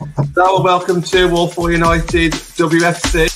Hello and welcome to All For United WFC.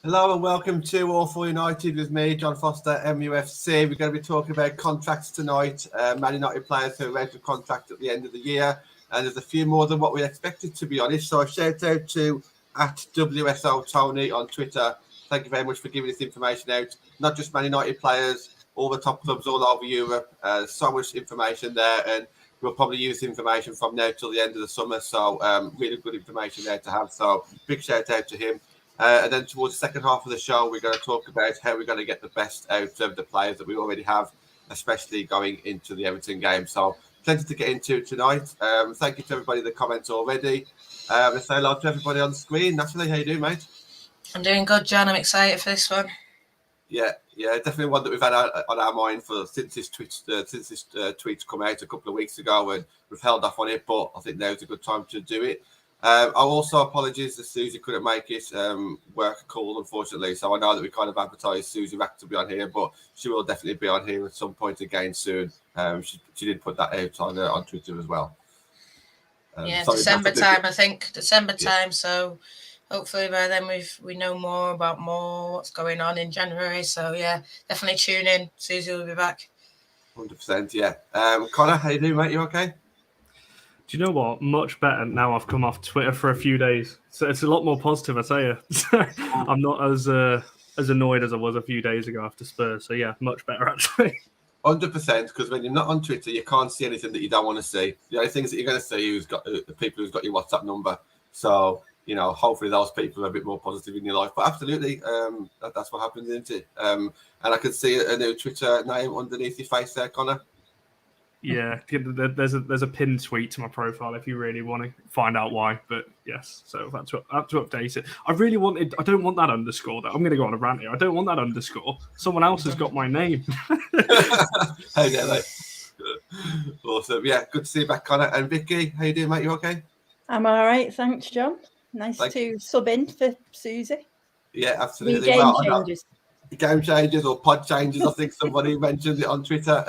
Hello and welcome to All For United with me, John Foster, MUFC. We're going to be talking about contracts tonight. Man United players who are out of contract at the end of the year. And there's a few more than what we expected, to be honest. So a shout out to @WSO Tony on Twitter. Thank you very much for giving this information out. Not just Man United players, all the top clubs all over Europe. So much information there. And we'll probably use the information from now till the end of the summer. So really good information there to have. So big shout out to him. And then towards the second half of the show, we're going to talk about how we're going to get the best out of the players that we already have, especially going into the Everton game. So plenty to get into tonight. Thank you to everybody in the comments already. Let's say hello to everybody on the screen. Natalie, how you doing, mate? I'm doing good, John. I'm excited for this one. Yeah, definitely one that we've had on our mind since this tweet's come out a couple of weeks ago, and we've held off on it. But I think now's a good time to do it. I also apologize that Suzy couldn't make it. Work call, unfortunately. So I know that we kind of advertised Suzy Wrack to be on here, but she will definitely be on here at some point again soon. She did put that out on Twitter as well. December time, I think. December time. So hopefully by then we know more about what's going on in January. So yeah, definitely tune in. Suzy will be back. 100%. Yeah. Connor, how you doing, mate? You okay? Do you know what? Much better now. I've come off Twitter for a few days, so it's a lot more positive. I tell you, I'm not as annoyed as I was a few days ago after Spurs. So yeah, much better actually. 100%. Because when you're not on Twitter, you can't see anything that you don't want to see. The only things that you're going to see is the people who's got your WhatsApp number. So hopefully those people are a bit more positive in your life. But absolutely, that's what happens, isn't it? And I can see a new Twitter name underneath your face there, Connor. Yeah, there's a pinned tweet to my profile if you really want to find out why. But yes, so I have to update it. I don't want that underscore though. I'm going to go on a rant here. I don't want that underscore. Someone else has got my name. Hey there, mate. Awesome. Yeah, good to see you back, Connor. And Vicky, how you doing, mate? You okay? I'm all right, thanks, John. Nice to sub in for Suzy. Yeah, absolutely. Game changes. Game changes or pod changes. I think somebody mentioned it on Twitter.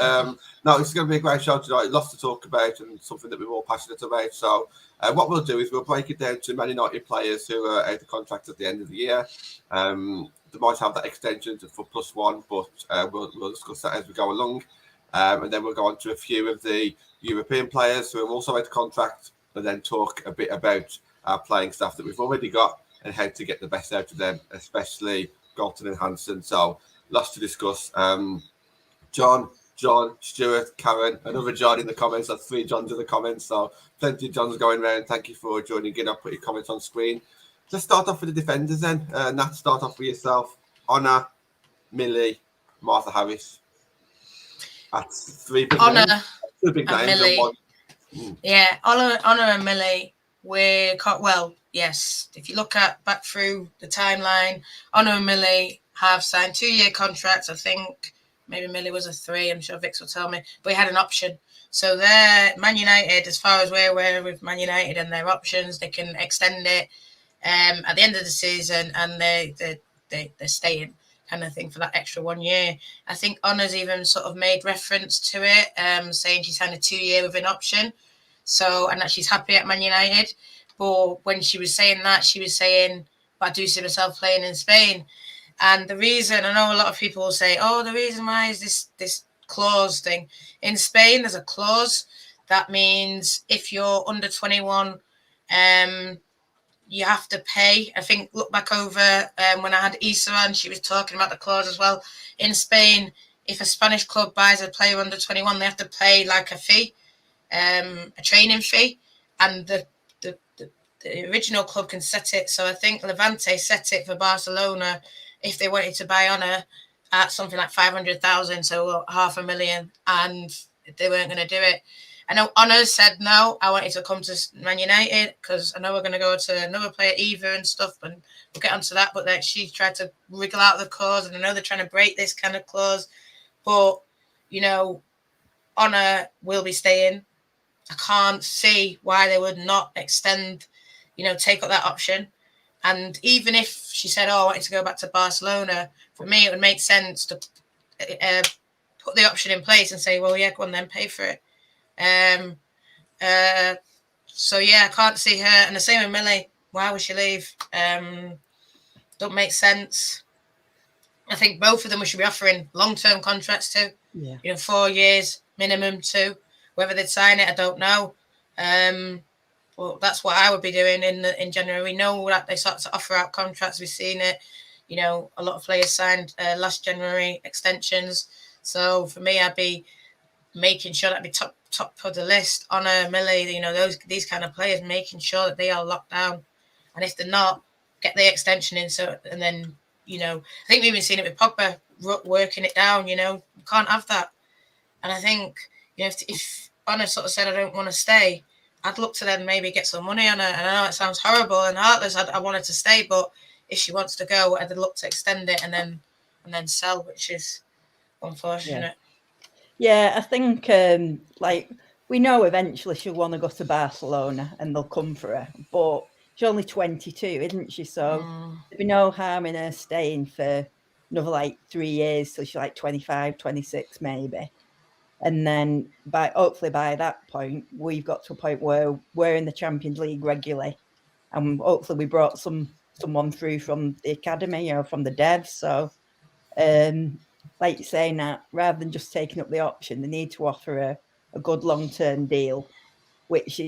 No, it's going to be a great show tonight. Lots to talk about and something that we're all passionate about. So what we'll do is we'll break it down to Man United players who are out of contract at the end of the year. They might have that extension for +1, but we'll discuss that as we go along. And then we'll go on to a few of the European players who are also out of contract, and then talk a bit about our playing staff that we've already got and how to get the best out of them, especially Galton and Hansen. So lots to discuss. John, Stuart, Karen, another John in the comments. That's 3 Johns in the comments. So plenty of Johns going around. Thank you for joining in. I'll put your comments on screen. Let's start off with the defenders then. Nat, start off with yourself. Honor, Millie, Martha Harris. That's 3 big Honor names. 2 big names. Millie. Yeah, Honor and Millie. Yes. If you look back through the timeline, Honor and Millie have signed 2-year contracts. I think maybe Millie was a 3. I'm sure Vix will tell me, but he had an option. So they're Man United, as far as we're aware with Man United and their options, they can extend it at the end of the season, and they're staying kind of thing for that extra 1 year. I think Honor's even sort of made reference to it, saying she signed a 2-year with an option. So, and that she's happy at Man United. But when she was saying that, she was saying, but I do see myself playing in Spain. And the reason, I know a lot of people will say, the reason why is this clause thing. In Spain, there's a clause that means if you're under 21, you have to pay. I think, look back over when I had Isa on, she was talking about the clause as well. In Spain, if a Spanish club buys a player under 21, they have to pay like a fee. A training fee, and the original club can set it. So I think Levante set it for Barcelona if they wanted to buy Honor at something like 500,000, so 500,000, and they weren't going to do it. I know Honor said no, I wanted to come to Man United because I know we're going to go to another player, Eva and stuff, and we'll get onto that. But like, she tried to wriggle out of the clause, and I know they're trying to break this kind of clause, but Honor will be staying. I can't see why they would not extend, take up that option. And even if she said, I wanted to go back to Barcelona, for me, it would make sense to put the option in place and say, well, yeah, go on then, pay for it. So, yeah, I can't see her. And the same with Millie. Why would she leave? Don't make sense. I think both of them we should be offering long-term contracts to. Yeah. 4 years minimum too. Whether they'd sign it, I don't know. Well, that's what I would be doing in January. We know that they start to offer out contracts. We've seen it. A lot of players signed last January extensions. So for me, I'd be making sure that'd be top of the list. Honor, Millie, these kind of players, making sure that they are locked down. And if they're not, get the extension in. So, and then, I think we've even seen it with Pogba working it down. You can't have that. And I think, if Honor sort of said, I don't want to stay, I'd look to then maybe get some money on her. And I know it sounds horrible and heartless. I wanted to stay, but if she wants to go, I'd look to extend it and then sell, which is unfortunate. Yeah, I think we know eventually she'll want to go to Barcelona and they'll come for her, but she's only 22, isn't she? So there'd be no harm in her staying for another 3 years till she's 25, 26 maybe. And then hopefully by that point, we've got to a point where we're in the Champions League regularly. And hopefully we brought someone through from the academy or from the devs. So like you're saying, that rather than just taking up the option, they need to offer a good long-term deal, which,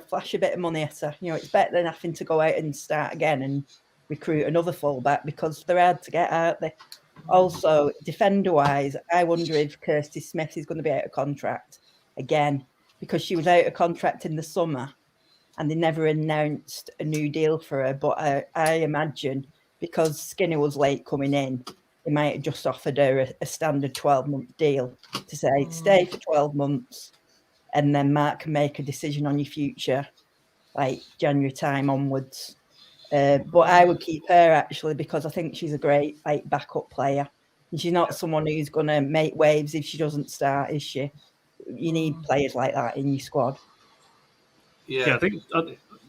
flash a bit of money at her. It's better than having to go out and start again and recruit another fullback because they're hard to get, aren't they? Also, defender-wise, I wonder if Kirstie Smith is going to be out of contract again because she was out of contract in the summer and they never announced a new deal for her. But I imagine because Skinner was late coming in, they might have just offered her a standard 12-month deal to say, stay for 12 months and then Mark can make a decision on your future, January time onwards. But I would keep her actually because I think she's a great backup player. And she's not someone who's going to make waves if she doesn't start, is she? You need players like that in your squad. Yeah, I think.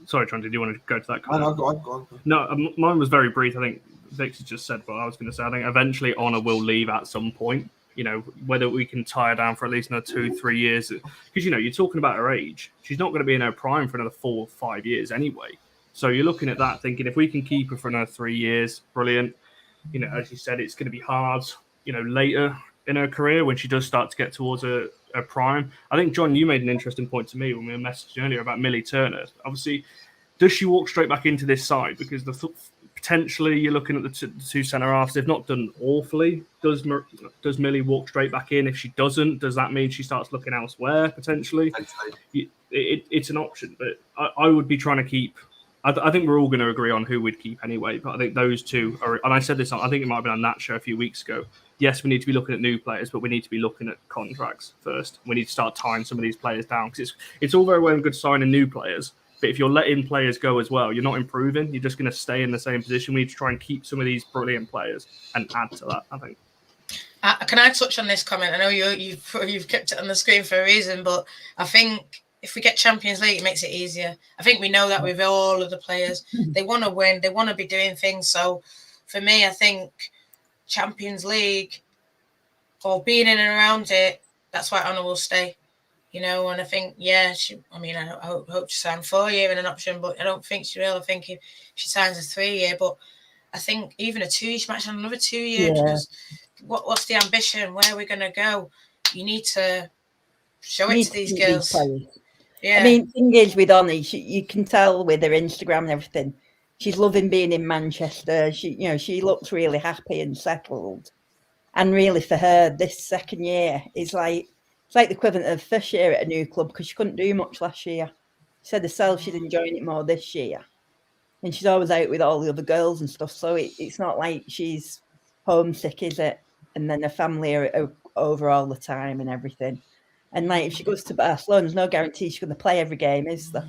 Sorry, Tron, did you want to go to that? No, go on. No, mine was very brief. I think Vix has just said what I was going to say. I think eventually Honor will leave at some point. Whether we can tie her down for at least another 2-3 years. Because, you're talking about her age. She's not going to be in her prime for another 4 or 5 years anyway. So you're looking at that thinking if we can keep her for another 3 years, brilliant. As you said, it's going to be hard, later in her career when she does start to get towards her prime. I think, John, you made an interesting point to me when we were messaging earlier about Millie Turner. Obviously, does she walk straight back into this side? Because potentially you're looking at the two centre-halves. They've not done awfully. Does Millie walk straight back in? If she doesn't, does that mean she starts looking elsewhere, potentially? It's an option, but I would be trying to keep... I think we're all going to agree on who we'd keep anyway, but I think those two are... And I said this, I think it might have been on that show a few weeks ago. Yes, we need to be looking at new players, but we need to be looking at contracts first. We need to start tying some of these players down, because it's all very well and good signing new players, but if you're letting players go as well, you're not improving. You're just going to stay in the same position. We need to try and keep some of these brilliant players and add to that, I think. Can I touch on this comment? I know you've kept it on the screen for a reason, but I think if we get Champions League, it makes it easier. I think we know that with all of the players. They want to win. They want to be doing things. So for me, I think Champions League or being in and around it, that's why Honor will stay. And I think, I hope she signs 4 year in an option, but I don't think she will. I think if she signs a 3 year, but I think even a 2 year, she might have another 2 year. Because what's the ambition? Where are we going to go? You need to show it to these girls. Yeah. I mean, thing is with Honor, you can tell with her Instagram and everything, she's loving being in Manchester. She looks really happy and settled. And really for her, this second year is it's like the equivalent of first year at a new club because she couldn't do much last year. She said herself she's enjoying it more this year. And she's always out with all the other girls and stuff. So it's not like she's homesick, is it? And then her family are over all the time and everything. And if she goes to Barcelona, there's no guarantee she's going to play every game, is there?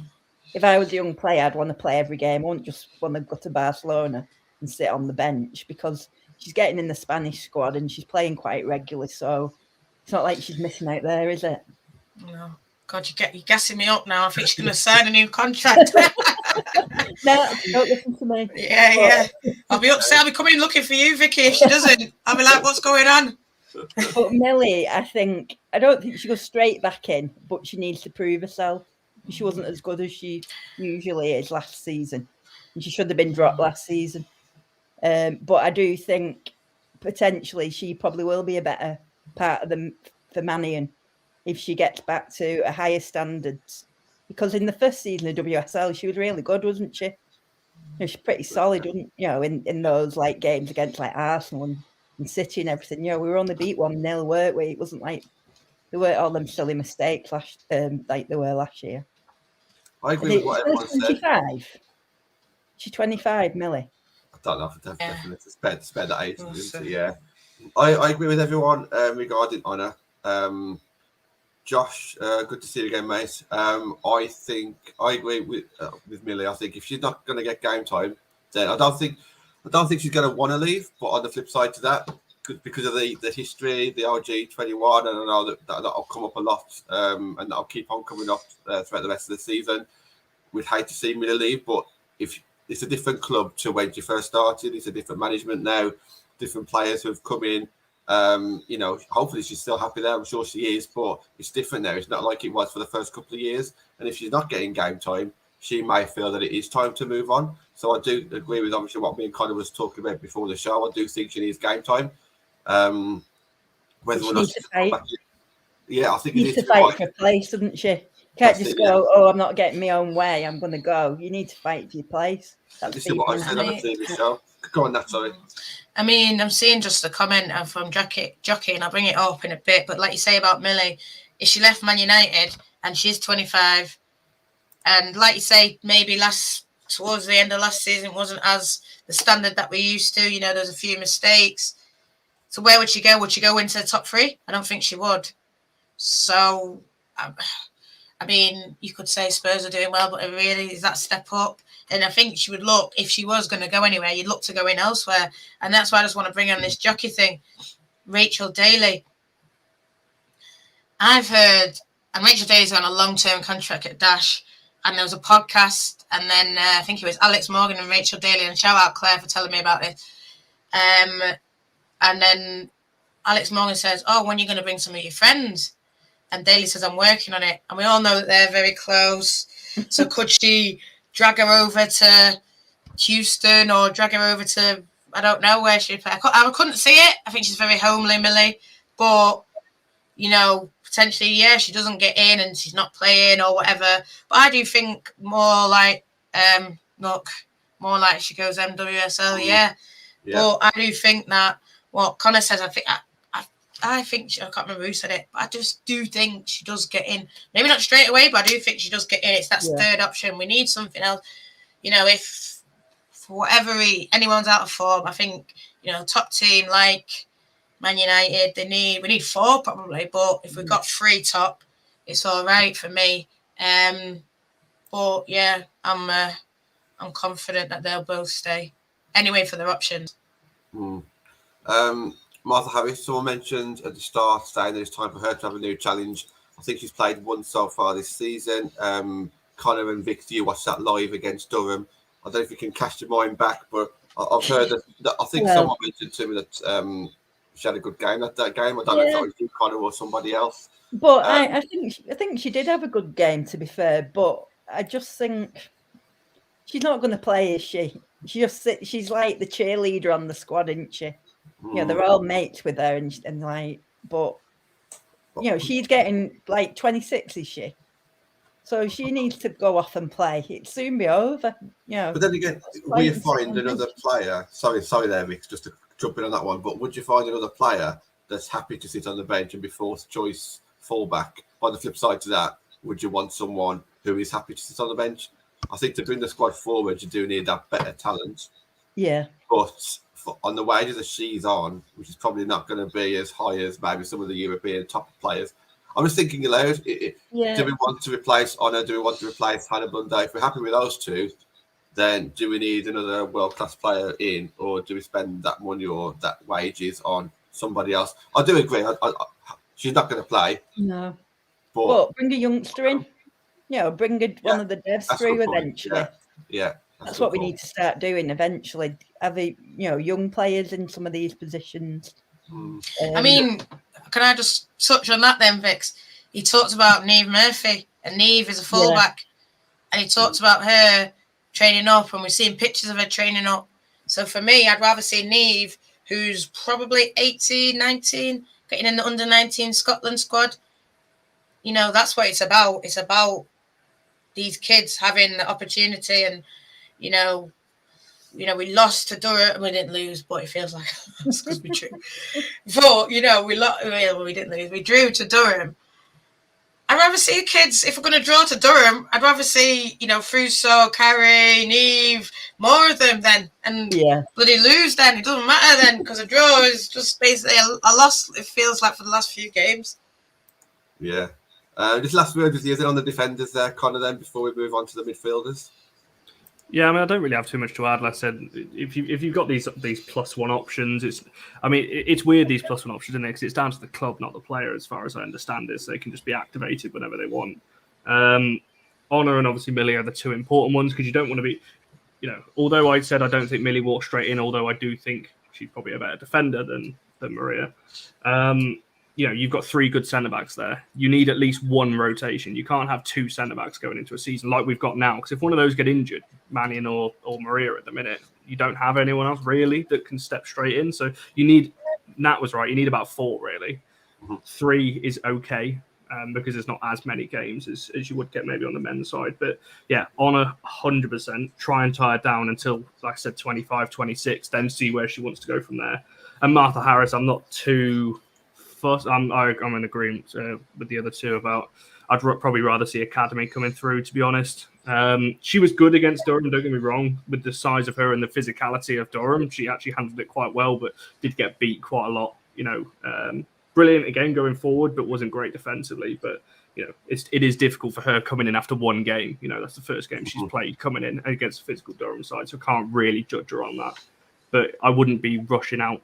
If I was a young player, I'd want to play every game. I wouldn't just want to go to Barcelona and sit on the bench because she's getting in the Spanish squad and she's playing quite regularly. So it's not like she's missing out there, is it? No. God, you're gassing me up now. I think she's going to sign a new contract. No, don't listen to me. Yeah. I'll be upset. I'll be coming looking for you, Vicky, if she doesn't. I'll be like, what's going on? But Millie, I don't think she goes straight back in, but she needs to prove herself. She wasn't as good as she usually is last season. And she should have been dropped last season. But I do think potentially she probably will be a better part of the Manion if she gets back to a higher standards. Because in the first season of WSL, she was really good, wasn't she? She's pretty solid, wasn't in those like games against like Arsenal and City and everything. We were only beat 1-0, weren't we? It wasn't like there weren't all them silly mistakes like there were last year. I agree with what everyone said. 25. She's 25, Millie. I don't know if definitely spare that age. Yeah, I agree with everyone regarding Honor. Josh, good to see you again, mate. I think I agree with Millie. I think if she's not going to get game time, then I don't think she's going to want to leave. But on the flip side to that, because of the history, the RG21, and I know that'll come up a lot, and that'll keep on coming up throughout the rest of the season. We'd hate to see Millie leave, but if it's a different club to when she first started, it's a different management now, different players who have come in. Hopefully she's still happy there. I'm sure she is, but it's different now. It's not like it was for the first couple of years. And if she's not getting game time, she may feel that it is time to move on. So I do agree with obviously what me and Connor was talking about before the show. I do think she needs game time. Whether or not I think she needs to fight for a place, doesn't she? Can't just go, oh, I'm not getting my own way, I'm going to go. You need to fight for your place. This is what I said on the TV show. Go on, that, sorry. I mean, I'm seeing just a comment from Jockey, and I'll bring it up in a bit. But like you say about Millie, if she left Man United and she's 25, and like you say, maybe towards the end of last season wasn't as the standard that we used to. There's a few mistakes. So where would she go? Would she go into the top 3? I don't think she would. So, I mean, you could say Spurs are doing well, but it really is that step up. And I think she would look, if she was going to go anywhere, you'd look to go in elsewhere. And that's why I just want to bring on this Jockey thing. Rachel Daly. I've heard, and Rachel Daly's on a long-term contract at Dash, and there was a podcast, and then I think it was Alex Morgan and Rachel Daly, and shout out Claire for telling me about it. And then Alex Morgan says, oh, when are you going to bring some of your friends? And Daly says, I'm working on it. And we all know that they're very close. So could she drag her over to Houston or drag her over to, I don't know where she'd play. I couldn't see it. I think she's very homely, Millie. But, potentially, yeah, she doesn't get in and she's not playing or whatever. But I do think more like she goes MWSL, yeah. But I do think that what Connor says, I think I can't remember who said it, but I just do think she does get in. Maybe not straight away, but I do think she does get in. It's that third option. We need something else. If for whatever anyone's out of form, I think top team like Man United, we need 4 probably. But if we've got 3 top, it's all right for me. But yeah, I'm confident that they'll both stay anyway for their options. Martha Harris, someone mentioned at the start saying that it's time for her to have a new challenge. I think she's played once so far this season. Connor and Vic, do you watch that live against Durham? I don't know if you can cast your mind back, but I've heard that I think someone mentioned to me that she had a good game that game. I don't know if that was you, Connor, or somebody else. But I think she did have a good game, to be fair. But I just think she's not going to play, is she? She's like the cheerleader on the squad, isn't she? They're all mates with her, but she's getting like 26, is she? So she needs to go off and play. It'll soon be over. But then again, will you find another player? Sorry there, Vic, just to jump in on that one. But would you find another player that's happy to sit on the bench and be fourth choice fullback? On the flip side to that, would you want someone who is happy to sit on the bench? I think to bring the squad forward, you do need that better talent. Yeah. But on the wages that she's on, which is probably not going to be as high as maybe some of the European top players. I was thinking aloud, do we want to replace Honor? Do we want to replace Hannah Bunday? If we're happy with those 2, then do we need another world-class player in, or do we spend that money or that wages on somebody else? I do agree. She's not going to play. No. But bring a youngster in. Bring one of the devs through eventually. Yeah. That's what we need to start doing eventually. Have young players in some of these positions. I mean, can I just touch on that then, Vix? He talked about Niamh Murphy, and Niamh is a fullback, and he talked about her training up, and we've seen pictures of her training up. So for me, I'd rather see Niamh, who's probably 18, 19, getting in the under-19 Scotland squad. That's what it's about. It's about these kids having the opportunity, and we lost to Durham. We didn't lose, but it feels like it's because we drew. But we didn't lose. We drew to Durham. I'd rather see kids. If we're going to draw to Durham, I'd rather see Fruso, Carrie, Niamh, more of them then, and bloody lose then. It doesn't matter then, because a draw is just basically a loss. It feels like for the last few games. Yeah. Just last word with you on the defenders there, Connor, then, before we move on to the midfielders. Yeah, I mean, I don't really have too much to add. Like I said, if you've got these +1 options, it's weird, these +1 options, isn't it? Because it's down to the club, not the player, as far as I understand it. So they can just be activated whenever they want. Honor and obviously Millie are the two important ones, because you don't want to be, although I said I don't think Millie walked straight in, although I do think she's probably a better defender than Maria. You've got 3 good centre-backs there. You need at least 1 rotation. You can't have 2 centre-backs going into a season like we've got now. Because if one of those get injured, Mannion or Maria at the minute, you don't have anyone else really that can step straight in. So you need, Nat was right, you need about 4 really. 3 is okay, because there's not as many games as you would get maybe on the men's side. But yeah, Honor 100%. Try and tie it down until, like I said, 25, 26, then see where she wants to go from there. And Martha Harris, I'm not too... I'm in agreement with the other two about I'd probably rather see Academy coming through, to be honest. She was good against Durham, don't get me wrong, with the size of her and the physicality of Durham. She actually handled it quite well, but did get beat quite a lot. Brilliant again going forward, but wasn't great defensively. But it is difficult for her coming in after 1 game. That's the first game she's played coming in against a physical Durham side, so I can't really judge her on that. But I wouldn't be rushing out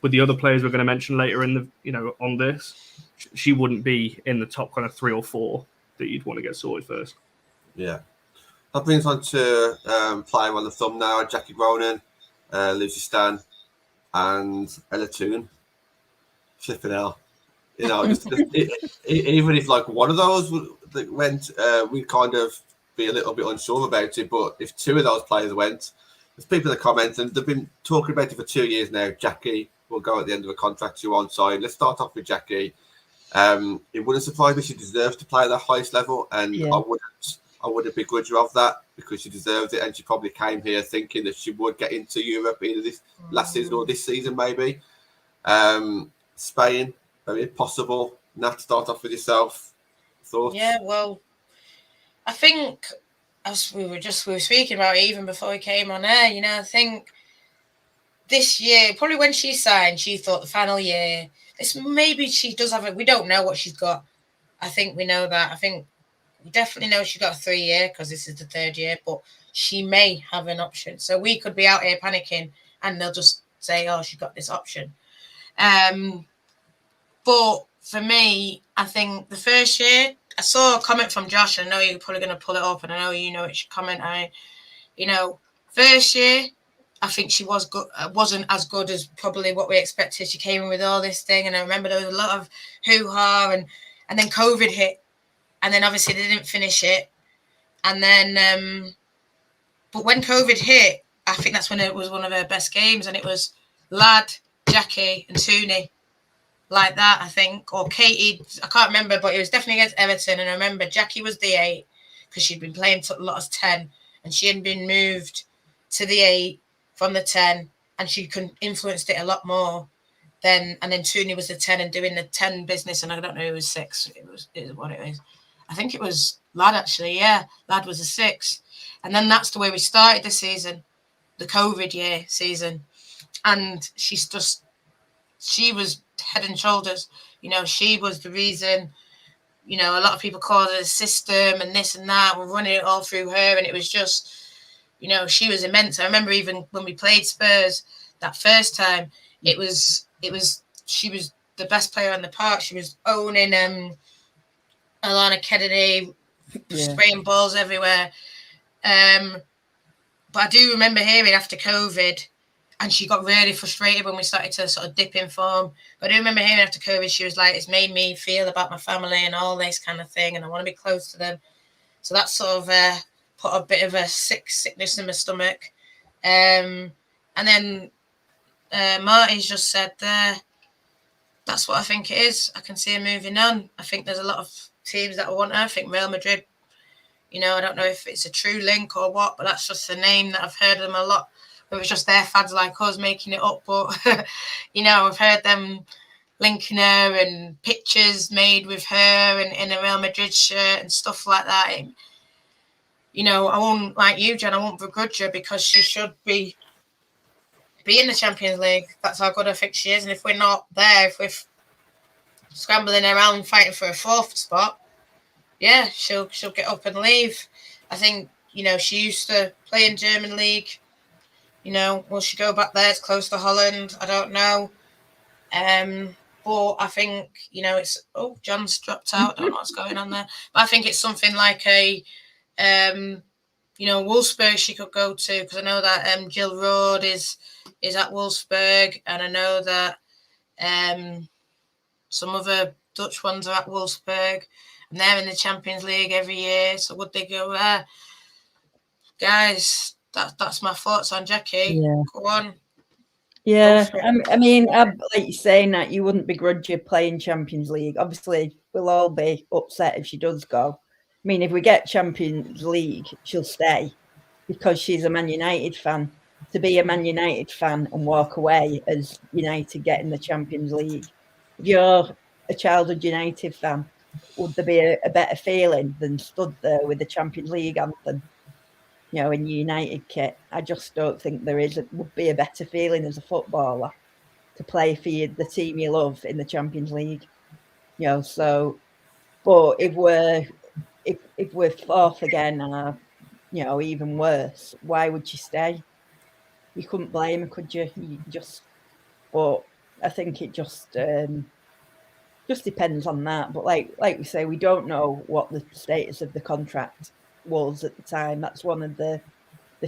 with the other players we're going to mention later in the on this. She wouldn't be in the top kind of 3 or 4 that you'd want to get sorted first. Yeah, that brings on to player on the thumb now: Jackie Ronan, Lucy Stan, and Ella Toon. Flipping hell, even if like one of those that went, we'd kind of be a little bit unsure about it. But if 2 of those players went, there's people in the comments, and they've been talking about it for 2 years now. Jackie will go at the end of a contract. You're on side. Let's start off with Jackie. It wouldn't surprise me. She deserves to play at the highest level, and I wouldn't begrudge her of that, because she deserves it, and she probably came here thinking that she would get into Europe either this last season or this season maybe. Spain, very possible. Nat, start off with yourself. Thoughts? Yeah, well, I think, as we were speaking about it even before we came on air, I think this year, probably when she signed, she thought the final year, maybe she does have we don't know what she's got. I think we know that. I think we definitely know she's got a 3-year, because this is the 3rd year, but she may have an option. So we could be out here panicking, and they'll just say, oh, she's got this option. But for me, I think the first year, I saw a comment from Josh, and I know you're probably going to pull it up, and I know it's your comment. First year, I think she wasn't as good as probably what we expected. She came in with all this thing, and I remember there was a lot of hoo-ha, and then COVID hit, and then obviously they didn't finish it. And then, but when COVID hit, I think that's when it was one of her best games, and it was Lad, Jackie, and Tooney. Like that, I think, or Katie, I can't remember, but it was definitely against Everton. And I remember Jackie was the 8, because she'd been playing a lot as 10, and she had been moved to the 8 from the 10, and she influenced it a lot more. And then Tooney was the 10 and doing the 10 business, and I don't know who was 6. It was what it is. I think it was Lad, actually. Yeah, Lad was a 6. And then that's the way we started the season, the COVID year season. And she was head and shoulders. She was the reason. A lot of people call it a system and this and that. We're running it all through her, and it was just, she was immense. I remember even when we played Spurs that first time, she was the best player on the park. She was owning Alana Kennedy spraying balls everywhere. But I do remember hearing after COVID, and she got really frustrated when we started to sort of dip in form. But I do remember hearing after COVID, she was like, it's made me feel about my family and all this kind of thing, and I want to be close to them. So that sort of put a bit of a sickness in my stomach. And then Marty's just said there, that's what I think it is. I can see her moving on. I think there's a lot of teams that want her. I think Real Madrid, I don't know if it's a true link or what, but that's just the name that I've heard of them a lot. It was just their fans like us making it up, but I've heard them linking her and pictures made with her and in a Real Madrid shirt and stuff like that. I won't, like you, Jen, I won't begrudge her because she should be in the Champions League. That's how good I think she is. And if we're not there, if we're scrambling around fighting for a fourth spot, yeah, she'll get up and leave. I think, she used to play in German league. Will she go back there? It's close to Holland. I don't know. But I think, it's... Oh, John's dropped out. I don't know what's going on there. But I think it's something like a... Wolfsburg she could go to, because I know that Jill Roord is at Wolfsburg, and I know that some other Dutch ones are at Wolfsburg, and they're in the Champions League every year. So would they go there? Guys, that's my thoughts on Jackie. Yeah. Go on. Yeah, I mean, like you're saying that you wouldn't begrudge her playing Champions League. Obviously, we'll all be upset if she does go. I mean, if we get Champions League, she'll stay because she's a Man United fan. To be a Man United fan and walk away as United getting the Champions League. If you're a childhood United fan, would there be a better feeling than stood there with the Champions League anthem, in United kit? I just don't think there would be a better feeling as a footballer to play for the team you love in the Champions League. So, but if we're fourth again, even worse, why would you stay? You couldn't blame her, could you? But I think it just depends on that. But like we say, we don't know what the status of the contract was at the time. That's one of the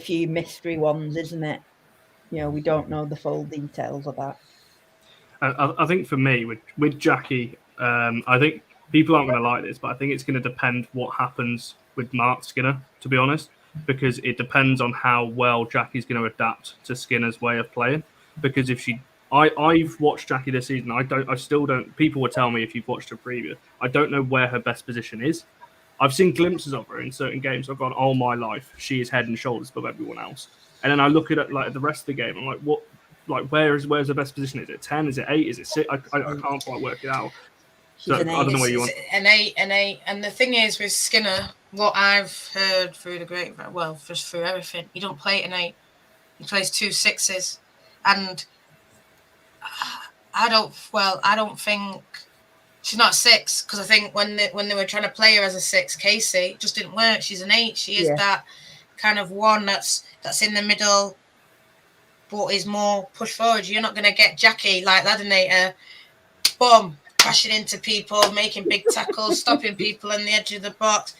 few mystery ones, isn't it? We don't know the full details of that. I think for me, with Jackie, I think people aren't going to like this, but I think it's going to depend what happens with Mark Skinner, to be honest, because it depends on how well Jackie's going to adapt to Skinner's way of playing. Because if I've watched Jackie this season. I still don't. People will tell me if you've watched her previous. I don't know where her best position is. I've seen glimpses of her in certain games. I've gone, oh my life, she is head and shoulders above everyone else. And then I look at it like the rest of the game. I'm like, what? Like, where's her best position? Is it 10? Is it 8? Is it 6? I can't quite work it out. So I don't know where you want. An 8. And the thing is with Skinner, what I've heard through the grapevine, well, just through everything, he don't play an 8. He plays 2 6s, and I don't think she's not a 6, because I think when they were trying to play her as a 6, Casey, it just didn't work. She's an 8. She is that kind of one that's in the middle, but is more push forward. You're not going to get Jackie like Ladinator, boom, crashing into people, making big tackles, stopping people on the edge of the box.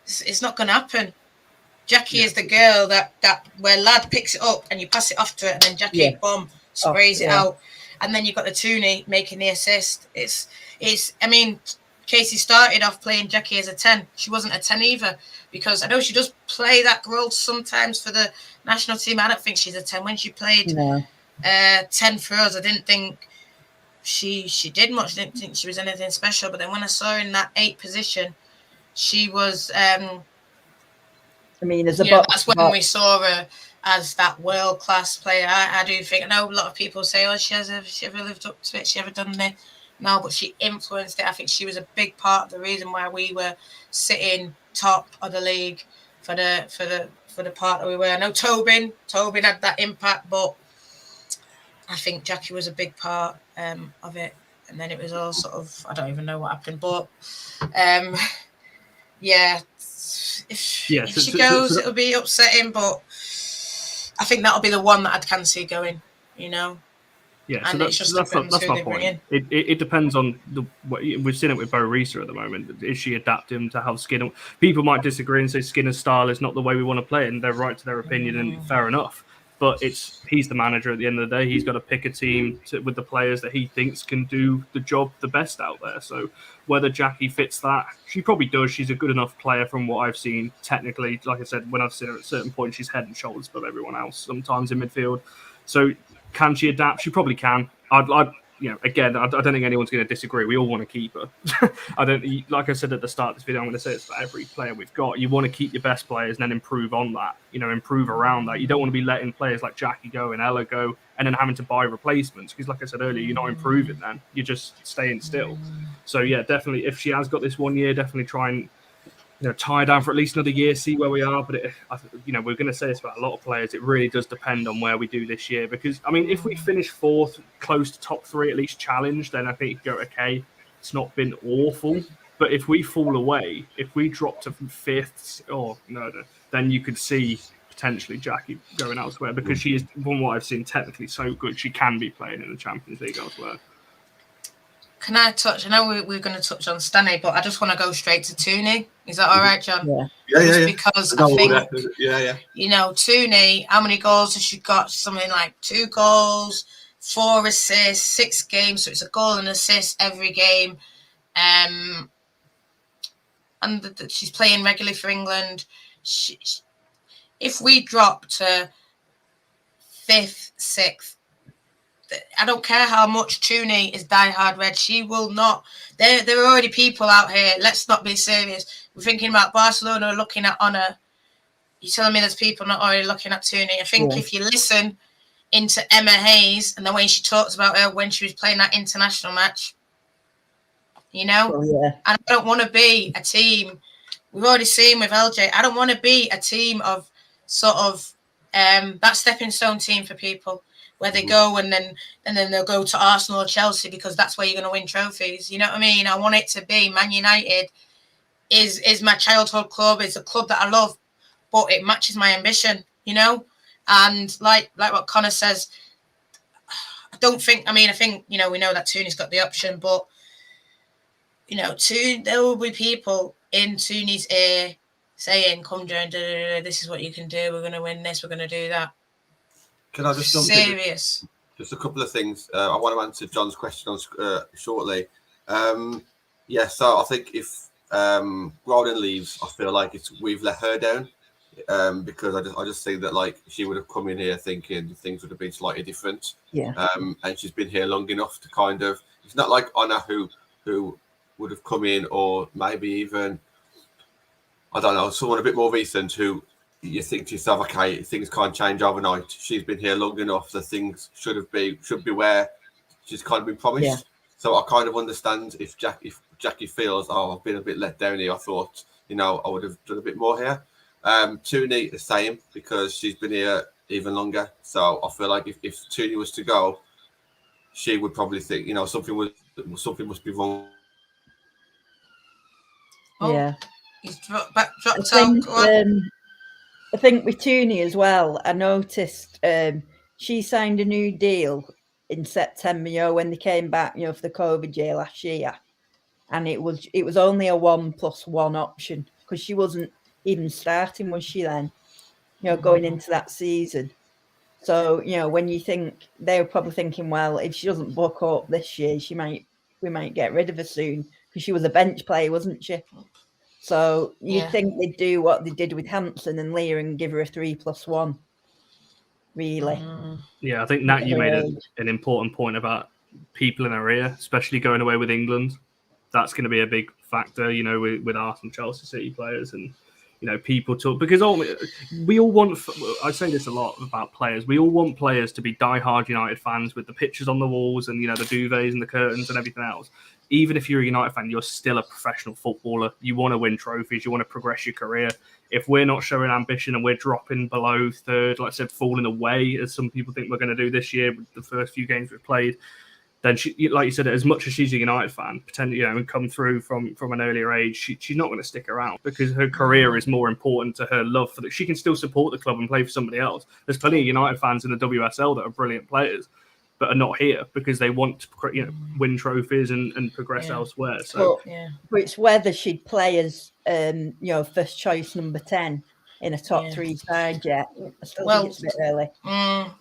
It's not going to happen. Jackie is the girl that where Lad picks it up and you pass it off to her, and then Jackie, boom, sprays it out. And then you've got the Tooney making the assist. I mean, Casey started off playing Jackie as a 10. She wasn't a 10 either, because I know she does play that role sometimes for the national team. I don't think she's a 10. When she played 10 for us, I didn't think she did much. I didn't think she was anything special. But then when I saw her in that 8 position, she was... I mean, as that's when we saw her as that world-class player. I do think, I know a lot of people say, oh, she ever lived up to it? She ever done it? No, but she influenced it. I think she was a big part of the reason why we were sitting top of the league for the part that we were. I know Tobin had that impact, but I think Jackie was a big part of it. And then it was all sort of, I don't even know what happened, but if she goes, it'll be upsetting, but I think that'll be the one that I can see going, Yeah, And so it's just that's depends who my they bring point. in. It depends on we've seen it with Bo Risa at the moment. Is she adapting to how Skinner? People might disagree and say Skinner's style is not the way we want to play, and they're right to their opinion, and fair enough. But he's the manager at the end of the day. He's got to pick a team with the players that he thinks can do the job the best out there. So whether Jackie fits that, she probably does. She's a good enough player from what I've seen technically. Like I said, when I've seen her at certain points, she's head and shoulders above everyone else. Sometimes in midfield. So can she adapt? She probably can. Again, I don't think anyone's going to disagree. We all want to keep her. I don't, like I said at the start of this video, I'm going to say it's for every player we've got. You want to keep your best players and then improve on that. Improve around that. You don't want to be letting players like Jackie go and Ella go and then having to buy replacements because, like I said earlier, you're not improving. Then you're just staying still. So yeah, definitely, if she has got this 1 year, definitely try and tie down for at least another year, see where we are. But we're going to say this about a lot of players. It really does depend on where we do this year. Because if we finish fourth, close to top three, at least challenge, then I think you go okay. It's not been awful. But if we fall away, if we drop to fifth, then you could see potentially Jackie going elsewhere because she is, from what I've seen, technically so good. She can be playing in the Champions League elsewhere. Can I touch? I know we're going to touch on Stanley, but I just want to go straight to Tooney. Is that all right, John? Yeah. Because I think, Tooney, how many goals has she got? Something like 2 goals, 4 assists, 6 games. So it's a goal and assist every game. And she's playing regularly for England. If we drop to 5th, 6th, I don't care how much Tooney is diehard red. She will not. There are already people out here. Let's not be serious. We're thinking about Barcelona looking at Honor. You're telling me there's people not already looking at Tooney. I think if you listen into Emma Hayes and the way she talks about her when she was playing that international match, and I don't want to be a team. We've already seen with LJ. I don't want to be a team of sort of that stepping stone team for people. Where they go and then they'll go to Arsenal or Chelsea because that's where you're going to win trophies. You know what I mean? I want it to be Man United is my childhood club. It's a club that I love, but it matches my ambition, And like what Connor says, I think, we know that Tooney's got the option, but, there will be people in Tooney's ear saying, come down, this is what you can do. We're going to win this. We're going to do that. Can I just jump serious? Just a couple of things. I want to answer John's question shortly. So I think if Roland leaves, I feel like we've let her down because I just think that she would have come in here thinking things would have been slightly different. And she's been here long enough to kind of. It's not like Anna who would have come in, or maybe even I don't know, someone a bit more recent who. You think to yourself, okay, things can't change overnight. She's been here long enough that things should be where she's kind of been promised. Yeah. So I kind of understand if Jackie feels, I've been a bit let down here. I thought, I would have done a bit more here. Tooney the same because she's been here even longer. So I feel like if Tooney was to go, she would probably think, something must be wrong. Yeah. He's dropped out. I think with Tooney as well, I noticed she signed a new deal in September, when they came back, for the COVID year last year. And it was only a 1+1 option because she wasn't even starting, was she then? Going into that season. So, when you think, they were probably thinking, well, if she doesn't book up this year, we might get rid of her soon because she was a bench player, wasn't she? So you'd think they'd do what they did with Hanson and Leah and give her a 3+1. Really? Yeah, I think Nat, you made an important point about people in her ear, especially going away with England. That's going to be a big factor, with Arsenal, Chelsea City players, and people talk because we all want. I say this a lot about players. We all want players to be diehard United fans with the pictures on the walls and the duvets and the curtains and everything else. Even if you're a United fan, you're still a professional footballer. You want to win trophies. You want to progress your career. If we're not showing ambition and we're dropping below third, like I said, falling away, as some people think we're going to do this year with the first few games we've played, then she, like you said, as much as she's a United fan, and come through from an earlier age, she's not going to stick around because her career is more important to her love for she can still support the club and play for somebody else. There's plenty of United fans in the WSL that are brilliant players. but are not here because they want to, win trophies and progress elsewhere. So but it's whether she'd play as first choice number 10 in a top 3 side yet. I still think it's a bit early.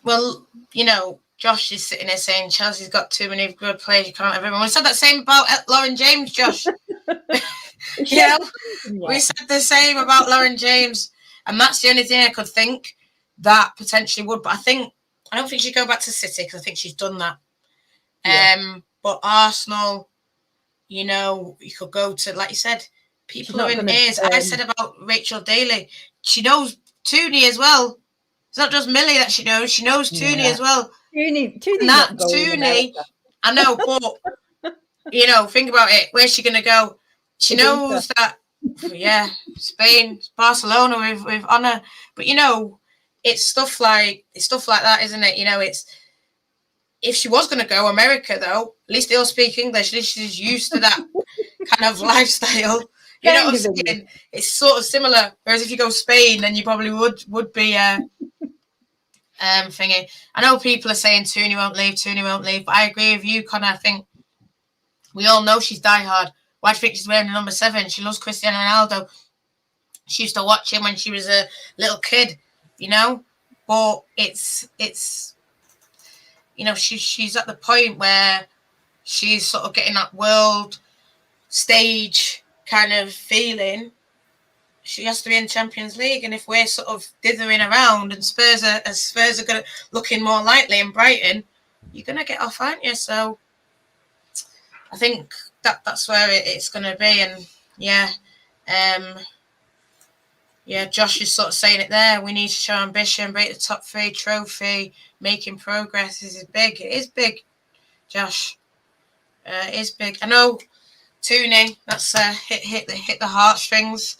Well, Josh is sitting there saying Chelsea's got too many good players. You can't have everyone. We said that same about Lauren James, Josh. We said the same about Lauren James, and that's the only thing I could think that potentially would. But I don't think she'd go back to City because I think she's done that. Yeah. But Arsenal, you could go to, like you said, people are in ears. I said about Rachel Daly. She knows Tooney as well. It's not just Millie that she knows. She knows Tooney as well. Tooney, I know, but think about it. Where's she going to go? She knows that. Yeah, Spain, Barcelona with honour. But it's stuff like that, isn't it? It's if she was going to go America, though, at least they all speak English. She's used to that kind of lifestyle. You know what I'm saying? It's sort of similar. Whereas if you go Spain, then you probably would be thingy. I know people are saying Tooney won't leave, but I agree with you, Connor. I think we all know she's diehard. Why do you think she's wearing the number 7? She loves Cristiano Ronaldo. She used to watch him when she was a little kid, But it's she's at the point where she's sort of getting that world stage kind of feeling. She has to be in Champions League, and if we're sort of dithering around and Spurs are looking more likely in Brighton, you're gonna get off, aren't you? So I think that's where it's gonna be, and Josh is sort of saying it there. We need to show ambition, break the top 3 trophy, making progress. This is big. It is big, Josh. It is big. I know Tooney. That's hit the heartstrings.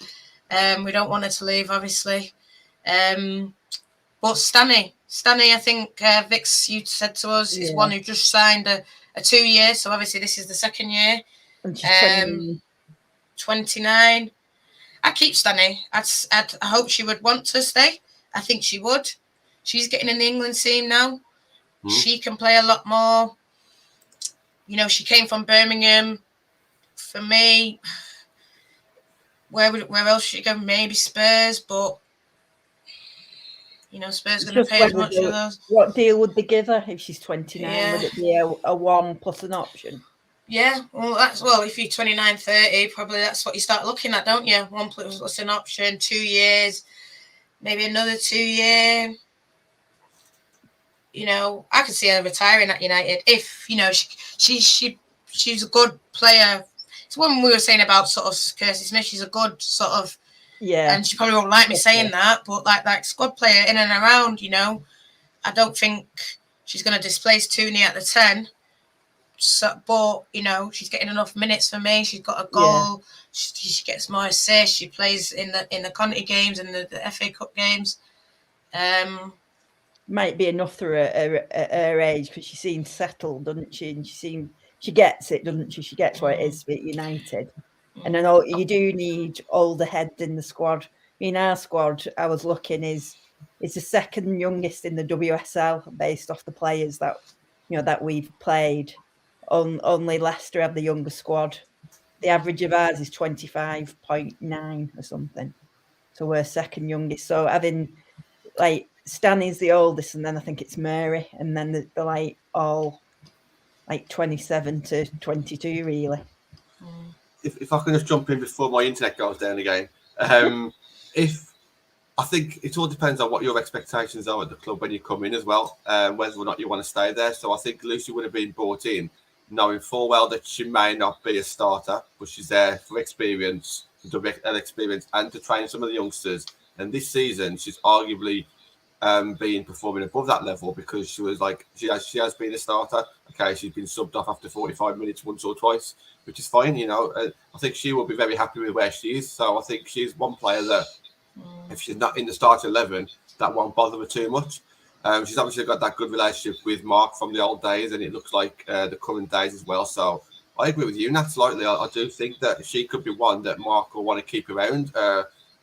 We don't want her to leave, obviously. But Stanny, I think Vix, you said to us, is one who just signed a 2-year. So obviously this is the 2nd year. And she's 29. I keep Stanny. I hope she would want to stay. I think she would. She's getting in the England team now. She can play a lot more. She came from Birmingham. For me, where else should she go? Maybe Spurs, but Spurs are going to pay as much as those. What deal would they give her if she's 29? Yeah. Would it be a 1 plus an option? Yeah, if you're 29, 30, probably that's what you start looking at, don't you? 1 plus an option, 2 years, maybe another 2 year. I could see her retiring at United if she's a good player. It's one we were saying about sort of Kirstie Smith. She's a good sort of and she probably won't like me saying that, but like squad player in and around. I don't think she's going to displace Tooney at the 10. So, but she's getting enough minutes for me. She's got a goal. She gets more assists. She plays in the Conti games and the FA Cup games. Might be enough for her age because she seems settled, doesn't she? And she gets it, doesn't she? She gets what it is at United. And I know you do need older heads in the squad. Our squad, I was looking, is the 2nd youngest in the WSL based off the players that that we've played. Only Leicester have the younger squad. The average of ours is 25.9 or something. So we're 2nd youngest. So having Stanny's the oldest, and then I think it's Mary, and then they're all 27 to 22 really. If I can just jump in before my internet goes down again. I think it all depends on what your expectations are at the club when you come in as well, whether or not you want to stay there. So I think Lucy would have been brought in knowing full well that she may not be a starter, but she's there for experience, experience, and to train some of the youngsters. And this season, she's arguably been performing above that level because she was she has been a starter. Okay, she's been subbed off after 45 minutes once or twice, which is fine. I think she will be very happy with where she is. So I think she's one player that if she's not in the starting 11, that won't bother her too much. She's obviously got that good relationship with Mark from the old days, and it looks like the current days as well. So I agree with you, Nat, slightly. I do think that she could be one that Mark will want to keep around,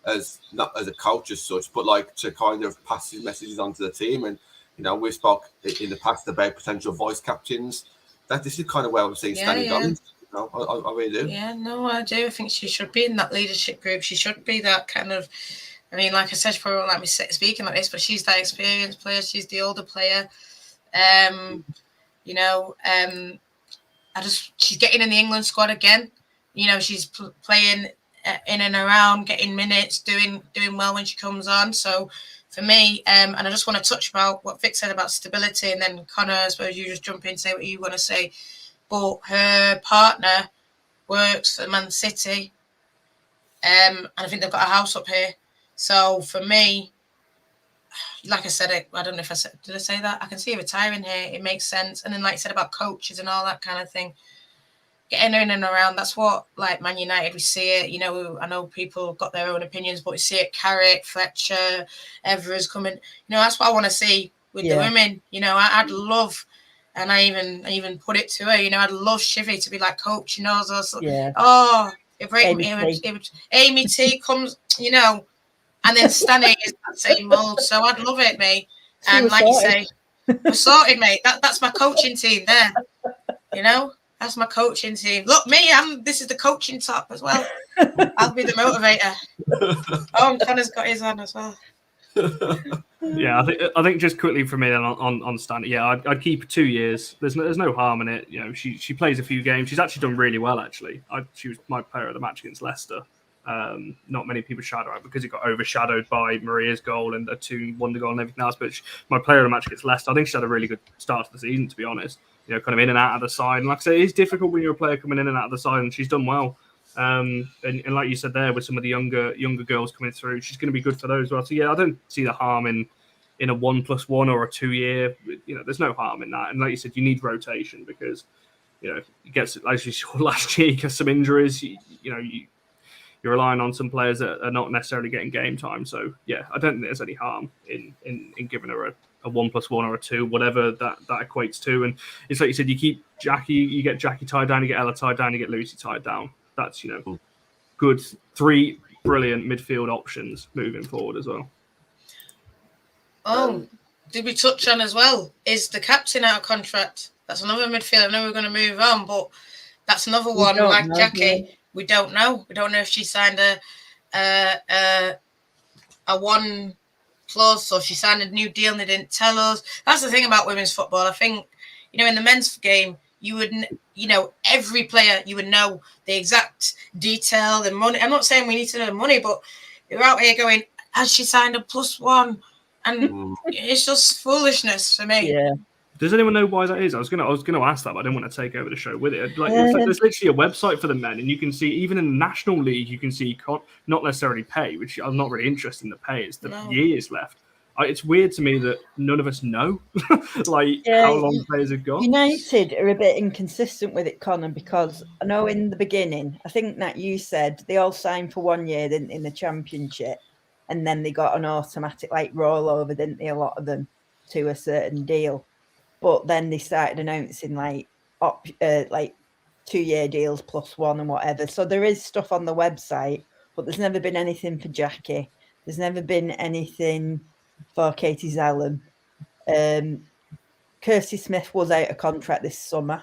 as not as a coach as such, but to kind of pass his messages on to the team. And You know, we've spoke in the past about potential voice captains. That this is kind of where I'm seeing Stanley going. You know, I really do. Yeah, no, I do. I think she should be in that leadership group. She should be that kind of. I mean, like I said, she probably won't let me speaking like this, but she's that experienced player. She's the older player. You know, she's getting in the England squad again. You know, she's playing in and around, getting minutes, doing well when she comes on. So for me, and I just want to touch about what Vic said about stability, and then Connor, I suppose you just jump in and say what you want to say. But her partner works for Man City, and I think they've got a house up here. So for me, like I said, I don't know if I said, did I say that? I can see her retiring here. It makes sense. And then, like I said about coaches and all that kind of thing, getting in and around. That's what, like Man United, we see it. You know, I know people have got their own opinions, but we see it. Carrick, Fletcher, Evra's coming. You know, that's what I want to see with the women. You know, I'd love, and I even put it to her. You know, I'd love Shivy to be like coach. You know, if Amy T comes, you know. And then Stanley is that same mould. So I'd love it, mate. And like you say, we're sorted, mate. That's my coaching team there. You know? That's my coaching team. Look, this is the coaching top as well. I'll be the motivator. Oh, and Connor's got his on as well. Yeah, I think just quickly for me on Stanley, yeah, I'd keep her 2 years. There's no harm in it. You know, she plays a few games. She's actually done really well, actually. She was my player of the match against Leicester. Not many people shadow her because it got overshadowed by Maria's goal and a 2-1 goal and everything else. But my player of the match against Leicester, I think she had a really good start to the season, to be honest. You know, kind of in and out of the side. And like I say, it's difficult when you're a player coming in and out of the side, and she's done well. And like you said there, with some of the younger girls coming through, she's going to be good for those as well. So yeah, I don't see the harm in a 1+1 or a 2 year. You know, there's no harm in that. And like you said, you need rotation because, you know, it gets, as you saw last year, you get some injuries. You're relying on some players that are not necessarily getting game time. So yeah, I don't think there's any harm in giving her a 1+1 or a 2, whatever that equates to. And it's like you said, you get Jackie tied down, you get Ella tied down, you get Lucy tied down. That's, you know, good 3 brilliant midfield options moving forward as well. Oh, did we touch on as well? Is the captain out of contract? That's another midfielder. I know we're going to move on, but that's another one like Jackie. We don't know. We don't know if she signed a 1+ or she signed a new deal and they didn't tell us. That's the thing about women's football. I think, you know, in the men's game, you would, you know, every player, you would know the exact detail and money. I'm not saying we need to know the money, but you're out here going, has she signed a +1? And it's just foolishness for me. Yeah. Does anyone know why that is? I was gonna ask that, but I didn't want to take over the show with it. Like, there's literally a website for the men, and you can see even in the National League, you can see not necessarily pay, which I'm not really interested in the pay. It's the years left. It's weird to me that none of us know, how long players have got. United are a bit inconsistent with it, Connor, because I know in the beginning, I think that you said they all signed for 1 year in the Championship, and then they got an automatic rollover, didn't they? A lot of them to a certain deal. But then they started announcing 2-year deals +1 and whatever. So there is stuff on the website, but there's never been anything for Jackie. There's never been anything for Katie Zellum. Kirstie Smith was out of contract this summer.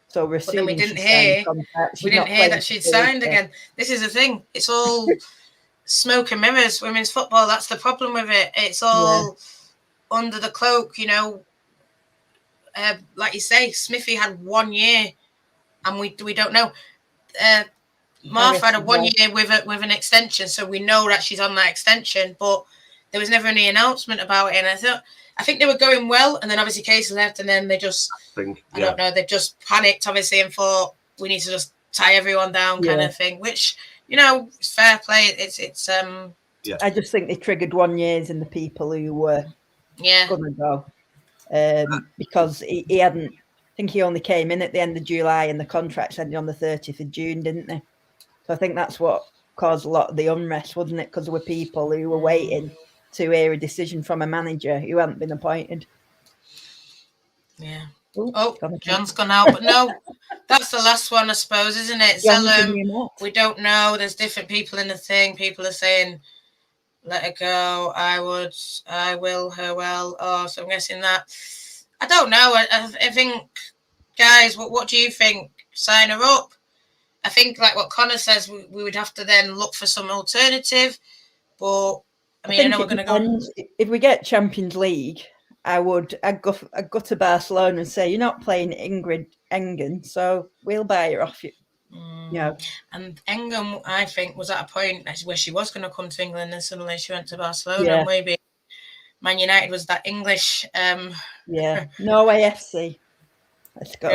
So we're assuming we didn't hear that she'd signed again. This is the thing. It's all smoke and mirrors, women's football. That's the problem with it. It's all under the cloak, you know. Like you say, Smithy had 1 year, and we don't know. Martha had a 1 year with an extension, so we know that she's on that extension. But there was never any announcement about it, and I think they were going well, and then obviously Casey left, and then they just I don't know, they just panicked obviously and thought we need to just tie everyone down kind of thing. Which, you know, it's fair play. It's I just think they triggered 1 year in the people who were gonna go. Because he hadn't, I think he only came in at the end of July and the contract ended on the 30th of June, didn't they? So I think that's what caused a lot of the unrest, wasn't it? Because there were people who were waiting to hear a decision from a manager who hadn't been appointed. Yeah. John's gone out, but no, that's the last one, I suppose, isn't it? Zellum, we don't know. There's different people in the thing. People are saying let her go. I will, her well. Oh, so I'm guessing that. I don't know. I think, guys, what do you think? Sign her up. I think, like what Connor says, we would have to then look for some alternative. But I mean, I know we're going to go. If we get Champions League, I'd go to Barcelona and say, you're not playing Ingrid Engen, so we'll buy her off you. Yeah. And Engen, I think, was at a point where she was going to come to England, and suddenly she went to Barcelona. Yeah. And maybe Man United was that English. Yeah. Norway FC. Let's go.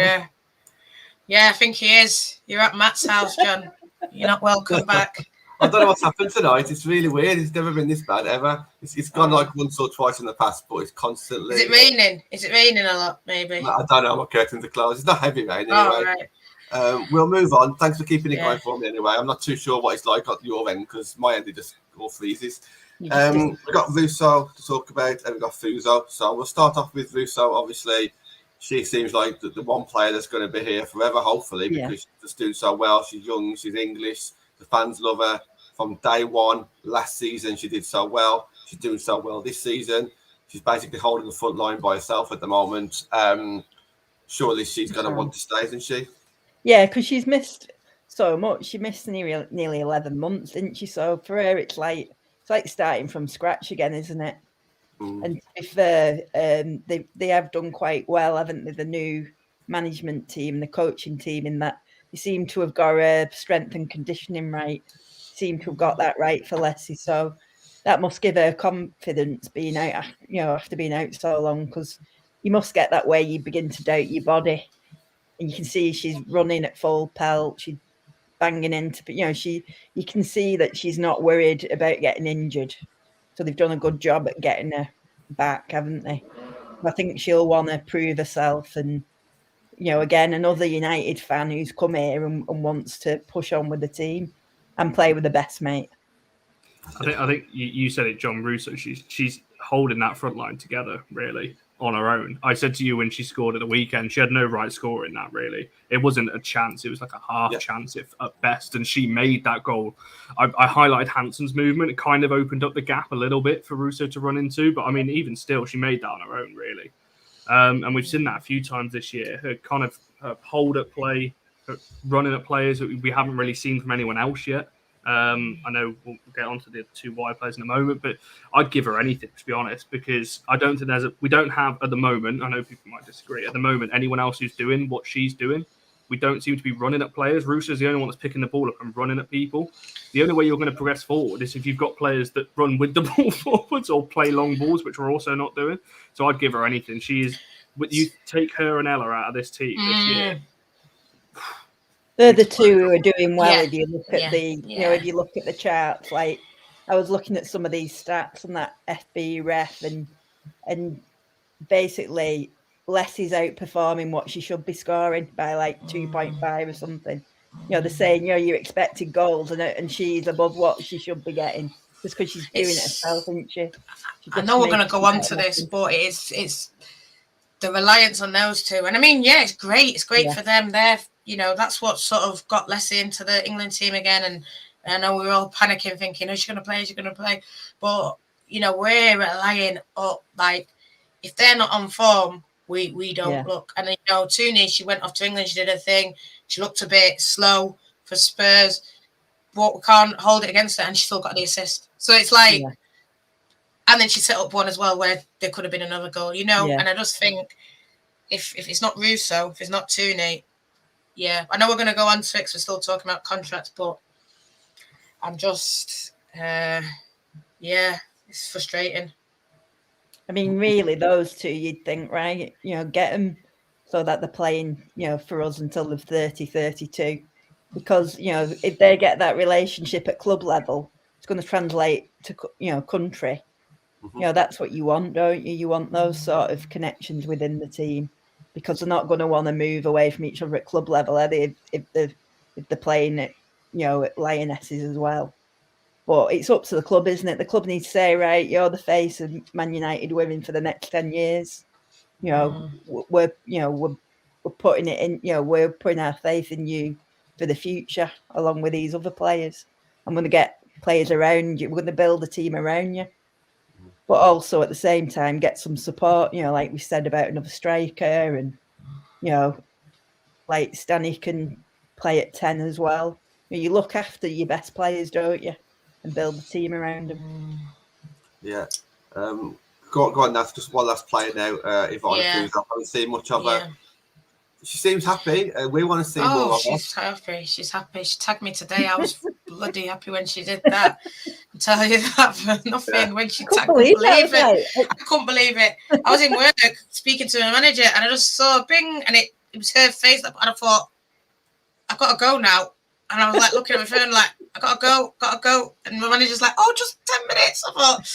Yeah, I think he is. You're at Matt's house, John. You're not welcome back. I don't know what's happened tonight. It's really weird. It's never been this bad ever. It's gone like once or twice in the past, but it's constantly. Is it raining? Is it raining a lot? Maybe. I don't know. My curtains are closed. It's not heavy rain anyway. Oh, right. We'll move on. Thanks for keeping it going for me anyway. I'm not too sure what it's like at your end because my end it just all freezes. We've got Russo to talk about and we've got Fuso. So we'll start off with Russo. Obviously, she seems like the one player that's going to be here forever, hopefully, because she's just doing so well. She's young, she's English, the fans love her. From day one, last season, she did so well. She's doing so well this season. She's basically holding the front line by herself at the moment. Surely she's going to want to stay, isn't she? Yeah, because she's missed so much. She missed nearly 11 months, didn't she? So for her, it's like starting from scratch again, isn't it? And if they have done quite well, haven't they? The new management team, the coaching team, in that they seem to have got her strength and conditioning right. Seem to have got that right for Leslie. So that must give her confidence being out, after being out so long, because you must get that way. You begin to doubt your body. And you can see she's running at full pelt. She's banging into, you can see that she's not worried about getting injured. So they've done a good job at getting her back, haven't they? I think she'll want to prove herself. And, again, another United fan who's come here and wants to push on with the team and play with the best mate. I think you said it, John Russo. She's holding that front line together, really, on her own. I said to you when she scored at the weekend, she had no right score in that, really. It wasn't a chance. It was like a half chance at best, and she made that goal. I highlighted Hansen's movement. It kind of opened up the gap a little bit for Russo to run into, but, I mean, even still, she made that on her own, really. And we've seen that a few times this year. Her kind of hold at play, running at players that we haven't really seen from anyone else yet. I know we'll get onto the two wide players in a moment, but I'd give her anything, to be honest, because I don't think we don't have at the moment, I know people might disagree, at the moment, anyone else who's doing what she's doing. We don't seem to be running at players. Russo's the only one that's picking the ball up and running at people. The only way you're going to progress forward is if you've got players that run with the ball forwards or play long balls, which we're also not doing. So I'd give her anything. You take her and Ella out of this team this year. They're the two who are doing well. If you look at if you look at the charts, like I was looking at some of these stats on that FB ref, and basically Leslie's outperforming what she should be scoring by like 2.5 or something. They're saying your expected goals, and she's above what she should be getting just because she's doing it herself, isn't she? I know we're going to go on to this, but it's the reliance on those two. And I mean, it's great. It's great for them. They're that's what sort of got Leslie into the England team again. And I know we were all panicking, thinking, is she going to play? Is she going to play? But, we're relying up. Like, if they're not on form, we don't look. And, Tooney, she went off to England. She did her thing. She looked a bit slow for Spurs. But we can't hold it against her. And she still got the assist. So it's like, and then she set up one as well where there could have been another goal, And I just think if it's not Russo, if it's not Tooney, I know we're going to go on to it because we're still talking about contracts, but I'm just, it's frustrating. I mean, really, those two, you'd think, right, get them so that they're playing, for us until they're 30, 32. Because, if they get that relationship at club level, it's going to translate to, country. That's what you want, don't you? You want those sort of connections within the team. Because they're not going to want to move away from each other at club level, are they? If they're playing at at Lionesses as well. But it's up to the club, isn't it? The club needs to say, right, you're the face of Man United women for the next 10 years. We're putting it in. We're putting our faith in you for the future, along with these other players. I'm going to get players around you. We're going to build a team around you. But also at the same time, get some support, like we said about another striker, and, like Stanny can play at 10 as well. You look after your best players, don't you? And build a team around them. Yeah. Go on, that's just one last player now. Ivana Cruz, I haven't seen much of her. She seems happy. We want to see more of her. She's happy. She's happy. She tagged me today. I was bloody happy when she did that. I'll tell you that for nothing. Yeah. When she tagged me, I couldn't believe it. I was in work speaking to my manager, and I just saw a bing, and it was her face, and I thought, I've got to go now. And I was like looking at my phone, like, I gotta go. And my manager's like, oh, just 10 minutes. I thought,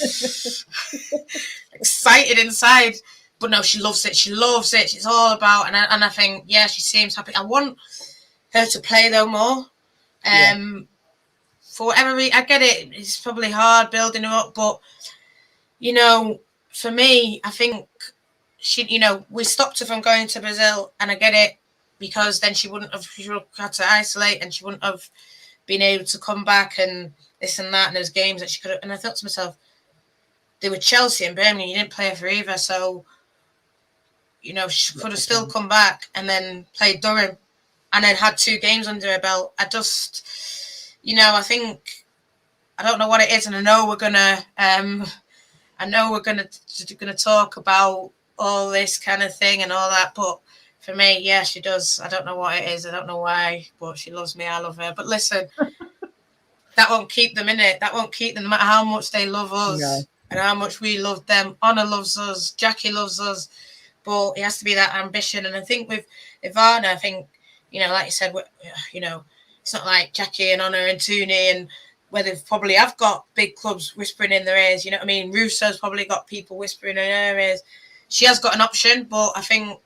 excited inside. But no, she loves it. She's all about, and I think, she seems happy. I want her to play though more. For whatever reason, I get it. It's probably hard building her up, but for me, I think she, we stopped her from going to Brazil, and I get it, because then she would have had to isolate, and she wouldn't have been able to come back and this and that, and there's games that she could have. And I thought to myself, they were Chelsea and Birmingham. You didn't play her for either, so. She could have still come back and then played Durham and then had 2 games under her belt. I just, I think, I don't know what it is, and I know we're gonna talk about all this kind of thing and all that, but for me, she does. I don't know what it is. I don't know why, but she loves me. I love her. But listen, that won't keep them in it. That won't keep them, no matter how much they love us and how much we love them. Honor loves us. Jackie loves us. But it has to be that ambition. And I think with Ivana, I think, like you said, it's not like Jackie and Honor and Tooney, and where they've probably have got big clubs whispering in their ears. You know what I mean? Russo's probably got people whispering in her ears. She has got an option, but I think,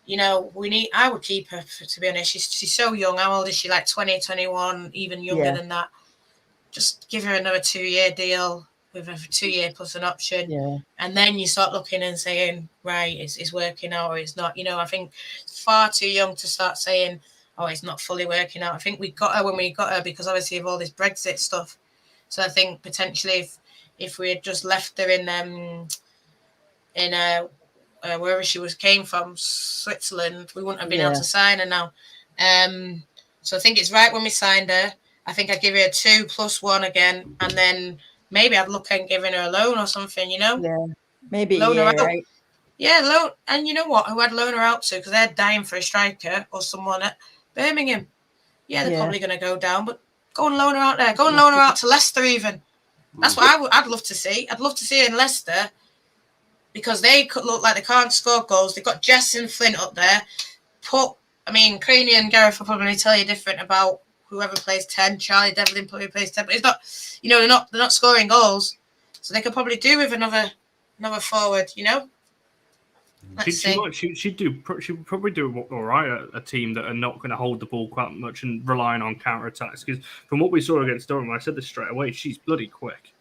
I would keep her, to be honest. She's so young. How old is she? Like 20, 21, even younger than that. Just give her another 2-year deal with a 2-year plus an option, and then you start looking and saying, right, it's working out or it's not. I think it's far too young to start saying, oh, it's not fully working out. I think we got her when we got her because obviously of all this Brexit stuff. So I think potentially if we had just left her in wherever she came from, Switzerland, we wouldn't have been able to sign her now. So I think it's right when we signed her. I think I'd give her a 2+1 again, and then maybe I'd look at giving her a loan or something, Yeah, maybe loan her out. Right? Yeah, loan. And you know what? Who I'd loan her out to, because they're dying for a striker or someone at Birmingham. Yeah, they're probably going to go down, but go and loan her out there. Go and loan her out to Leicester even. That's what I'd love to see. I'd love to see her in Leicester, because they could look like they can't score goals. They've got Jess and Flint up there. Craney and Gareth will probably tell you different about whoever plays 10. Charlie Devlin probably plays 10, but it's not, they're not scoring goals, so they could probably do with another forward. She'd probably do all right at a team that are not going to hold the ball quite much and relying on counter attacks. Because from what we saw against Durham, I said this straight away, she's bloody quick.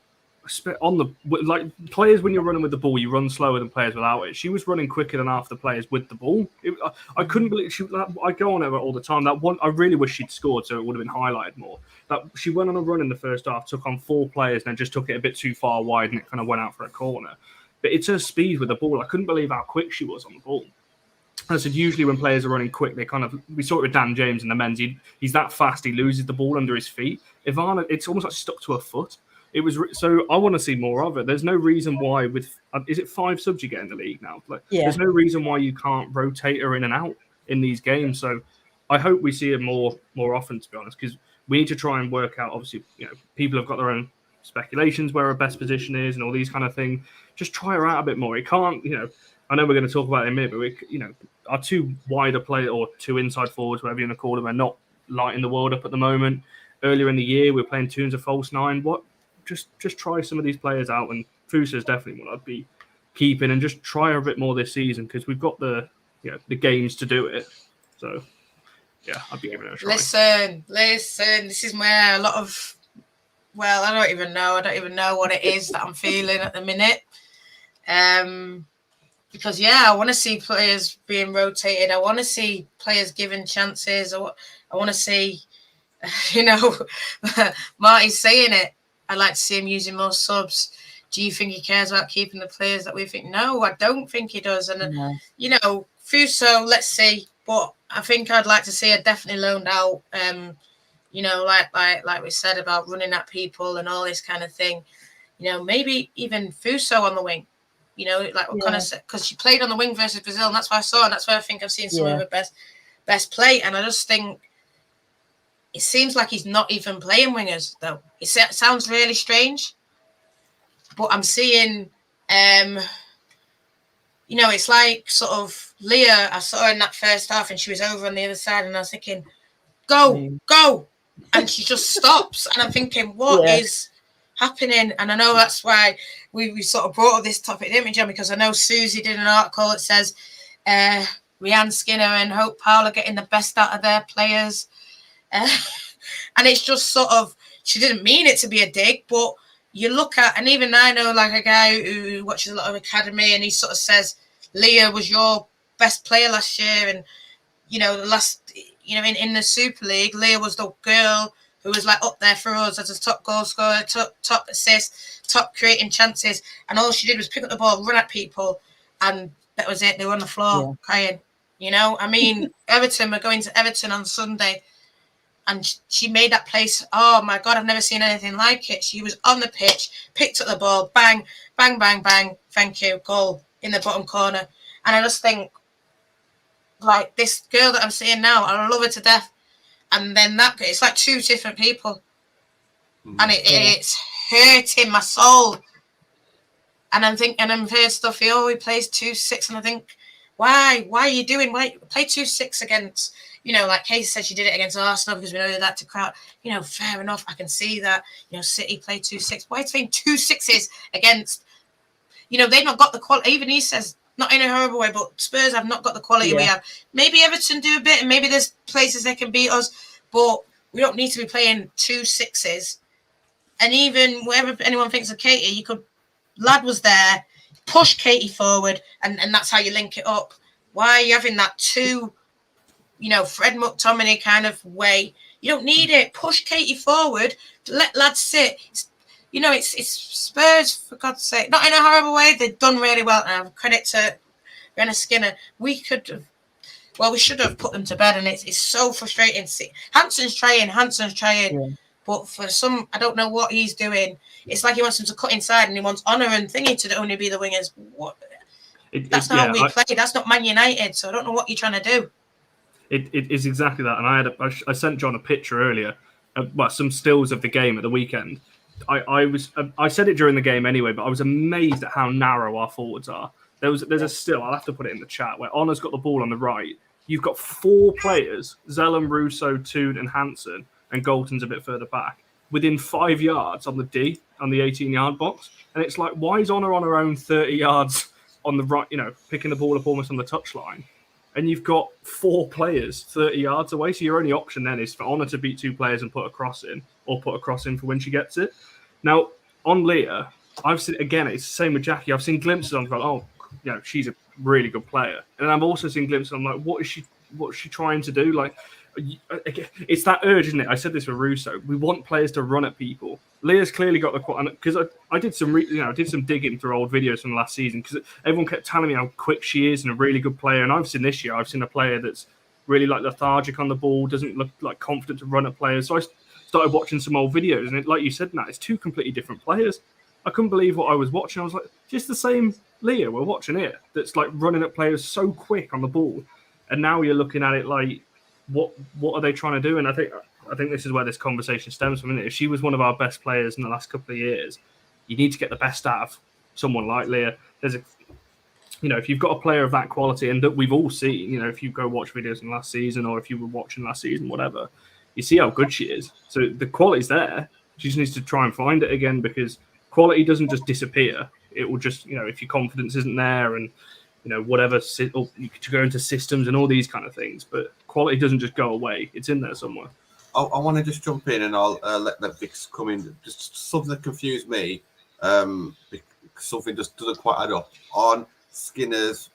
Players, when you're running with the ball, you run slower than players without it. She was running quicker than half the players with the ball. I couldn't believe I go on her all the time. That one, I really wish she'd scored, so it would have been highlighted more. That she went on a run in the first half, took on 4 players, and then just took it a bit too far wide, and it kind of went out for a corner. But it's her speed with the ball. I couldn't believe how quick she was on the ball. I said, usually when players are running quick, we saw it with Dan James in the men's. He's that fast, he loses the ball under his feet. Ivana, it's almost like stuck to her foot. It was so. I want to see more of it. There's no reason why is it 5 subs you get in the league now? There's no reason why you can't rotate her in and out in these games. So I hope we see her more often, to be honest, because we need to try and work out. Obviously, people have got their own speculations where her best position is and all these kind of things. Just try her out a bit more. It can't, I know we're going to talk about it in a minute, but our 2 wider players or 2 inside forwards, whatever you want to call them, are not lighting the world up at the moment. Earlier in the year, we were playing Toons a false 9. Just try some of these players out, and Fusa is definitely what I'd be keeping, and just try her a bit more this season because we've got the games to do it. So I'd be giving it a try. Listen. This is where a lot of I don't even know what it is that I'm feeling at the minute. Because I want to see players being rotated. I want to see players given chances. I want to see Marty's saying it. I'd like to see him using more subs. Do you think he cares about keeping the players that we think? No, I don't think he does. And, Fuso, let's see. But I think I'd like to see her definitely loaned out. Like we said about running at people and all this kind of thing. Maybe even Fuso on the wing. Like what kind of, because she played on the wing versus Brazil, and that's what I saw, and that's where I think I've seen some of her best play. And I just think it seems like he's not even playing wingers, though. It sounds really strange, but I'm seeing, it's like sort of Leah. I saw her in that first half, and she was over on the other side, and I was thinking, go, and she just stops, and I'm thinking, what is happening? And I know that's why we sort of brought up this topic, didn't we, John? Because I know Suzy did an article that says Rianne Skinner and Hope Powell are getting the best out of their players. And it's just sort of, she didn't mean it to be a dig, but you look at, and even I know like a guy who watches a lot of academy, and he sort of says, Leah was your best player last year, and in the Super League, Leah was the girl who was like up there for us as a top goal scorer, top assist, top creating chances, and all she did was pick up the ball, run at people, and that was it. They were on the floor crying. I mean, Everton, we're going to Everton on Sunday, and she made that place. Oh my God, I've never seen anything like it. She was on the pitch, picked up the ball, bang, bang, bang, bang. Thank you, goal in the bottom corner. And I just think, like, this girl that I'm seeing now, I love her to death. And then it's like two different people. And it's hurting my soul. And I've heard stuff, he plays 2-6, and I think, why are you doing, play 2-6 against, like Casey said, she did it against Arsenal because we know that to crowd, fair enough, I can see that, City play 2-6, why are you playing 2-6s against, they've not got the quality, even he says, not in a horrible way, but Spurs have not got the quality we have. Maybe Everton do a bit, and maybe there's places they can beat us, but we don't need to be playing 2-6s. And even wherever anyone thinks of Katie, Lad was there, push Katie forward, and that's how you link it up. Why are you having that Fred McTominay kind of way? You don't need it. Push Katie forward, let lads sit. It's Spurs, for God's sake. Not in a horrible way. They've done really well. And I have credit to Rianne Skinner. We should have put them to bed, and it's so frustrating. Hanson's trying. Yeah. But for some, I don't know what he's doing. It's like he wants them to cut inside, and he wants Honor and Thingy to only be the wingers. What? That's not how we play. That's not Man United. So I don't know what you're trying to do. It is exactly that. And I sent John a picture earlier, some stills of the game at the weekend. I said it during the game anyway, but I was amazed at how narrow our forwards are. There's a still, I'll have to put it in the chat, where Honor's got the ball on the right. You've got 4 players, Zellum, Russo, Toon, and Hansen, and Galton's a bit further back, within 5 yards on the 18-yard box. And it's like, why is Honor on her own 30 yards on the right, picking the ball up almost on the touchline? And you've got 4 players 30 yards away. So your only option then is for Honor to beat 2 players and put a cross in, or put a cross in for when she gets it. Now, on Leah, I've seen, again, it's the same with Jackie. I've seen glimpses on, she's a really good player. And I've also seen glimpses on, like, what's she trying to do? Like, it's that urge, isn't it? I said this with Russo. We want players to run at people. Leah's clearly got the quality, because I did some digging through old videos from last season, because everyone kept telling me how quick she is and a really good player. And I've seen this year, I've seen a player that's really like lethargic on the ball, doesn't look like confident to run at players. So I started watching some old videos, and like you said, Nat, it's 2 completely different players. I couldn't believe what I was watching. I was like, just the same Leah we're watching here, that's like running at players so quick on the ball. And now you're looking at it like, what are they trying to do? And I think this is where this conversation stems from, isn't it? If she was one of our best players in the last couple of years, you need to get the best out of someone like Leah. If you've got a player of that quality, and that we've all seen, if you go watch videos from last season, or if you were watching last season, whatever, you see how good she is. So the quality's there. She just needs to try and find it again, because quality doesn't just disappear. It will just, if your confidence isn't there, and whatever, or you could go into systems and all these kind of things, but quality doesn't just go away. It's in there somewhere. I want to just jump in, and I'll let Vix come in. Just something that confused me, something just doesn't quite add up. On Skinner's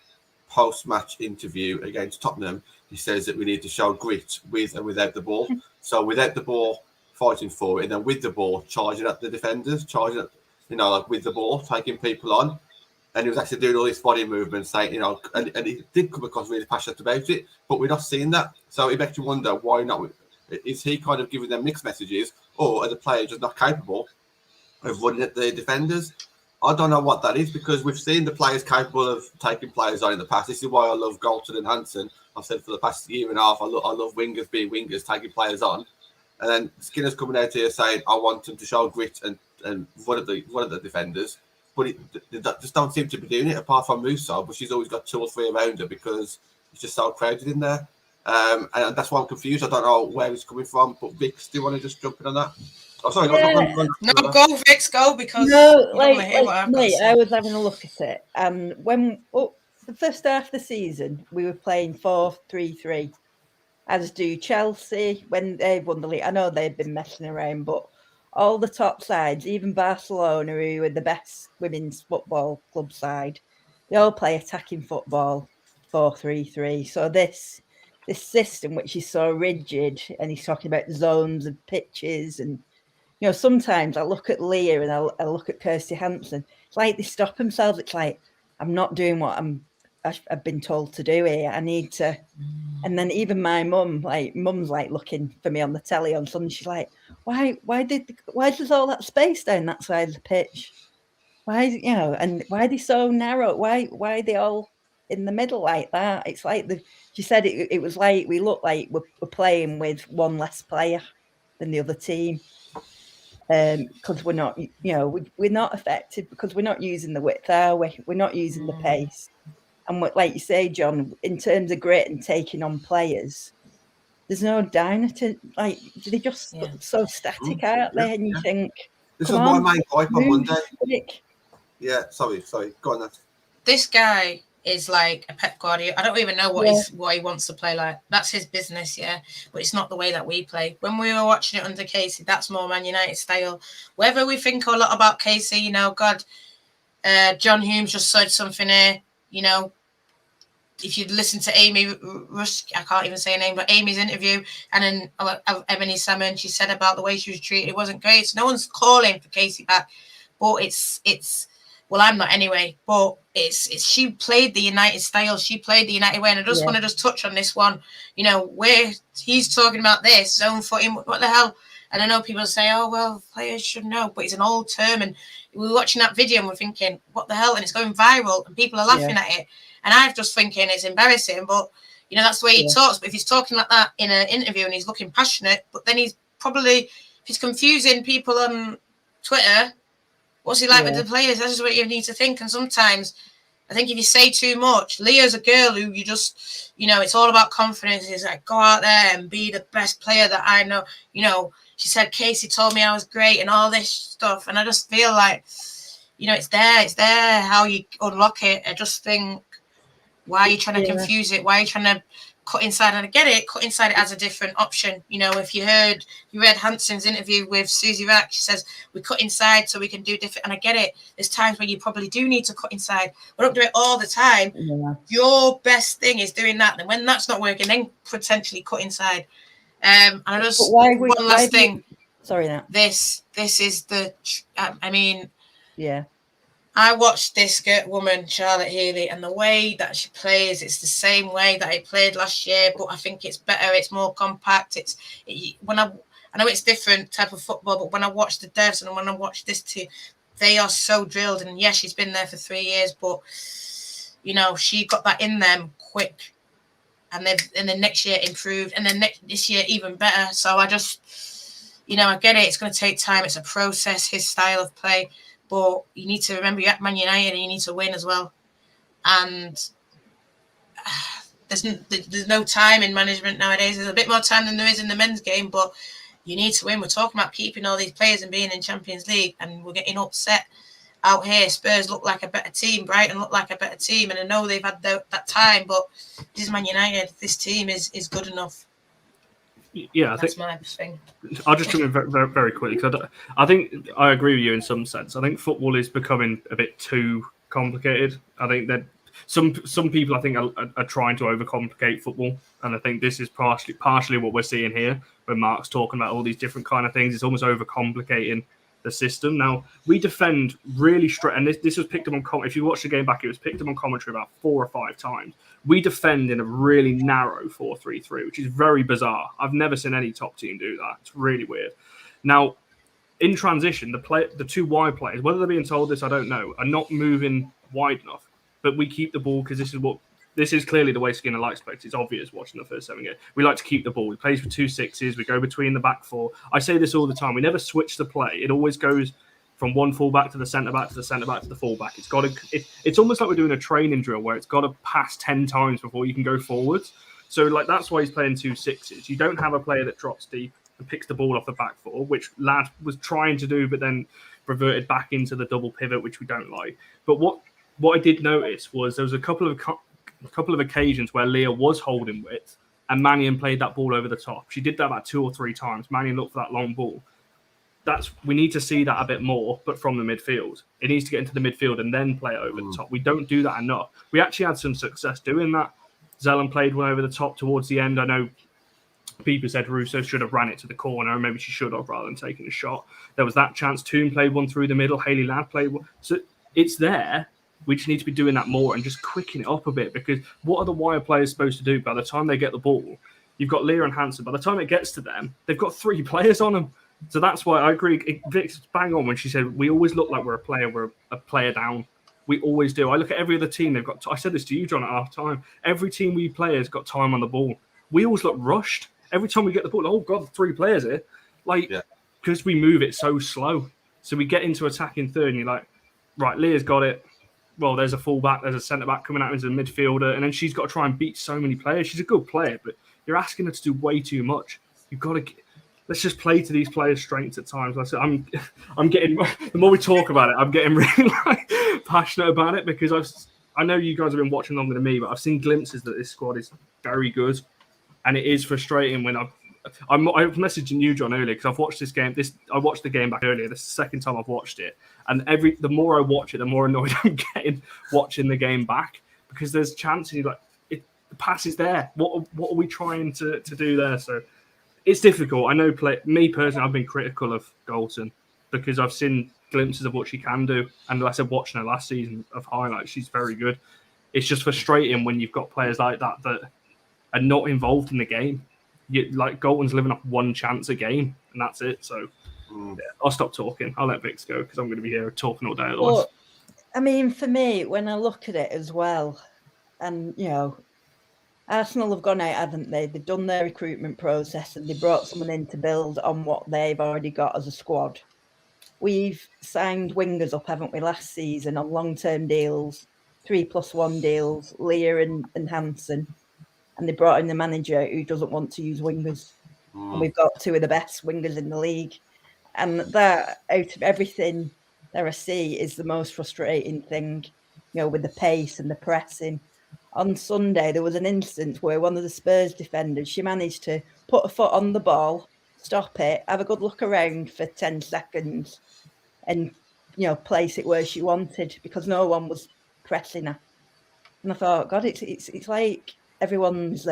post-match interview against Tottenham, he says that we need to show grit with and without the ball. So without the ball, fighting for it, and then with the ball, charging at the defenders, charging at, like with the ball, taking people on. And he was actually doing all these body movements, saying, and he did come across really passionate about it, but we're not seeing that. So it makes you wonder, why not? Is he kind of giving them mixed messages, or are the players just not capable of running at the defenders? I don't know what that is, because we've seen the players capable of taking players on in the past. This is why I love Galton and Hansen. I've said for the past year and a half, I love wingers being wingers, taking players on. And then Skinner's coming out here saying, I want them to show grit and one of the defenders. But they just don't seem to be doing it, apart from Musso, but she's always got 2 or 3 around her because it's just so crowded in there. And that's why I'm confused. I don't know where it's coming from. But Vix, do you want to just jump in on that? Oh, sorry. No, go, Vix, go, because no, I was having a look at it, and when the first half of the season we were playing 4-3-3, as do Chelsea when they won the league. I know they've been messing around, but all the top sides, even Barcelona, who are the best women's football club side, they all play attacking football, 4-3-3. So this system, which is so rigid, and he's talking about zones and pitches, and sometimes I look at Leah and I look at Kirstie Hansen. It's like they stop themselves. It's like, I'm not doing what I've been told to do here. I need to. And then even my mum's like looking for me on the telly on Sunday. She's like, why there's all that space down that side of the pitch? Why, and why are they so narrow? Why are they all in the middle like that? It's like she said it was like we look like we're playing with one less player than the other team. Because we're not, we're not effective because we're not using the width, are we? We're not using the pace. And like you say, John, in terms of grit and taking on players, there's no dynamism. Like, they just so static, aren't they? And you think, this was my main point on Monday. Quick. Yeah, sorry. Go on, Nat. This guy is like a Pep Guardiola. I don't even know what he wants to play like. That's his business, but it's not the way that we play. When we were watching it under Casey, that's more Man United style. Whether we think a lot about Casey, John Humes just said something here, if you'd listen to Amy Rusk, I can't even say her name, but Amy's interview, and then Ebony Salmon, she said about the way she was treated, it wasn't great. So no one's calling for Casey back, but it's well, I'm not anyway, but it's she played the United style, she played the United way, and I just want to just touch on this one, where he's talking about this zone footing, what the hell? And I know people say, oh, well, players should know, but it's an old term, and we were watching that video and we're thinking, what the hell? And it's going viral, and people are laughing at it. And I'm just thinking it's embarrassing, but, that's the way he talks. But if he's talking like that in an interview and he's looking passionate, but then he's probably, if he's confusing people on Twitter, what's he like with the players? That's just what you need to think. And sometimes I think if you say too much, Leah's a girl who you just, it's all about confidence. It's like, go out there and be the best player that I know. She said, Casey told me I was great and all this stuff. And I just feel like, it's there how you unlock it. I just think, why are you trying to confuse it? Why are you trying to cut inside? And I get it, cut inside it as a different option. If you read Hansen's interview with Suzy Wrack, she says, we cut inside so we can do different. And I get it. There's times where you probably do need to cut inside. But don't do it all the time. Yeah. Your best thing is doing that. And when that's not working, then potentially cut inside. And I just, one last thing. Sorry, Nat. This is I watched this woman, Charlotte Healy, and the way that she plays, it's the same way that I played last year, but I think it's better. It's more compact. I know it's different type of football, but when I watch the Devs and when I watch this team, they are so drilled. And yes, she's been there for 3 years, but she got that in them quick, and then next year improved, and then this year even better. So I just, I get it. It's going to take time. It's a process. His style of play. But you need to remember you're at Man United and you need to win as well. And there's no time in management nowadays. There's a bit more time than there is in the men's game, but you need to win. We're talking about keeping all these players and being in Champions League, and we're getting upset out here. Spurs look like a better team. Brighton look like a better team. And I know they've had that time, but this is Man United. This team is good enough. Yeah, that's my thing. I'll just come in very, very, very quickly. I think I agree with you in some sense. I think football is becoming a bit too complicated. I think that some people, I think, are trying to overcomplicate football, and I think this is partially what we're seeing here. when Mark's talking about all these different kind of things. It's almost overcomplicating the system. Now, we defend really straight, and this was picked up on commentary. If you watch the game back, it was picked up on commentary about 4 or 5 times. We defend in a really narrow 4-3-3, which is very bizarre. I've never seen any top team do that. It's really weird. Now, in transition, the 2 wide players, whether they're being told this, I don't know, are not moving wide enough. But we keep the ball because this is clearly the way Skinner likes to play. It's obvious watching the first 7 games. We like to keep the ball. We play with 2 6s. We go between the back 4. I say this all the time. We never switch the play. It always goes from one fullback to the centre back to the centre back to the fullback. It's almost like we're doing a training drill where it's got to pass 10 times before you can go forwards. So like that's why he's playing 2 6s. You don't have a player that drops deep and picks the ball off the back 4, which Ladd was trying to do, but then reverted back into the double pivot, which we don't like. But what I did notice was there was a couple of occasions where Leah was holding width and Mannion played that ball over the top. She did that about 2 or 3 times. Mannion looked for that long ball. We need to see that a bit more, but from the midfield. It needs to get into the midfield and then play it over the top. We don't do that enough. We actually had some success doing that. Zelen played one over the top towards the end. I know people said Russo should have ran it to the corner, or maybe she should have rather than taking a shot. There was that chance. Toon played one through the middle. Hayley Ladd played one. So it's there. We just need to be doing that more and just quicking it up a bit, because what are the wire players supposed to do by the time they get the ball? You've got Leah and Hansen. By the time it gets to them, they've got 3 players on them. So that's why I agree. Vic's bang on when she said we always look like we're a player down. We always do. I look at every other team. They've got. I said this to you, John, at half time. Every team we play has got time on the ball. We always look rushed. Every time we get the ball, oh God, 3 players here. Because we move it so slow. So we get into attacking third and you're like, right, Leah's got it. Well, there's a fullback, there's a centre-back coming out into the midfielder, and then she's got to try and beat so many players. She's a good player, but you're asking her to do way too much. You've got to let's just play to these players' strengths at times. Like I said, I'm getting, the more we talk about it, I'm getting really passionate about it, because I know you guys have been watching longer than me, but I've seen glimpses that this squad is very good, and it is frustrating when I was messaging you, John, earlier, because I've watched this game. I watched the game back earlier. This is the second time I've watched it, and the more I watch it, the more annoyed I'm getting watching the game back, because there's chances. You're like, the pass is there. What are we trying to do there? So it's difficult. I know. Me personally, I've been critical of Galton because I've seen glimpses of what she can do, and like I said, watching her last season of highlights, she's very good. It's just frustrating when you've got players like that are not involved in the game. Like Galton's living off 1 chance a game, and that's it. So I'll stop talking. I'll let Vix go because I'm going to be here talking all day otherwise. Well, I mean, for me, when I look at it as well, and Arsenal have gone out, haven't they? They've done their recruitment process and they brought someone in to build on what they've already got as a squad. We've signed wingers up, haven't we, last season on long-term deals, 3+1 deals, Leah and Hansen. And they brought in the manager who doesn't want to use wingers. And we've got 2 of the best wingers in the league. And that, out of everything that I see, is the most frustrating thing, with the pace and the pressing. On Sunday, there was an instance where one of the Spurs defenders, she managed to put a foot on the ball, stop it, have a good look around for 10 seconds and, place it where she wanted, because no one was pressing her. And I thought, God, it's like everyone's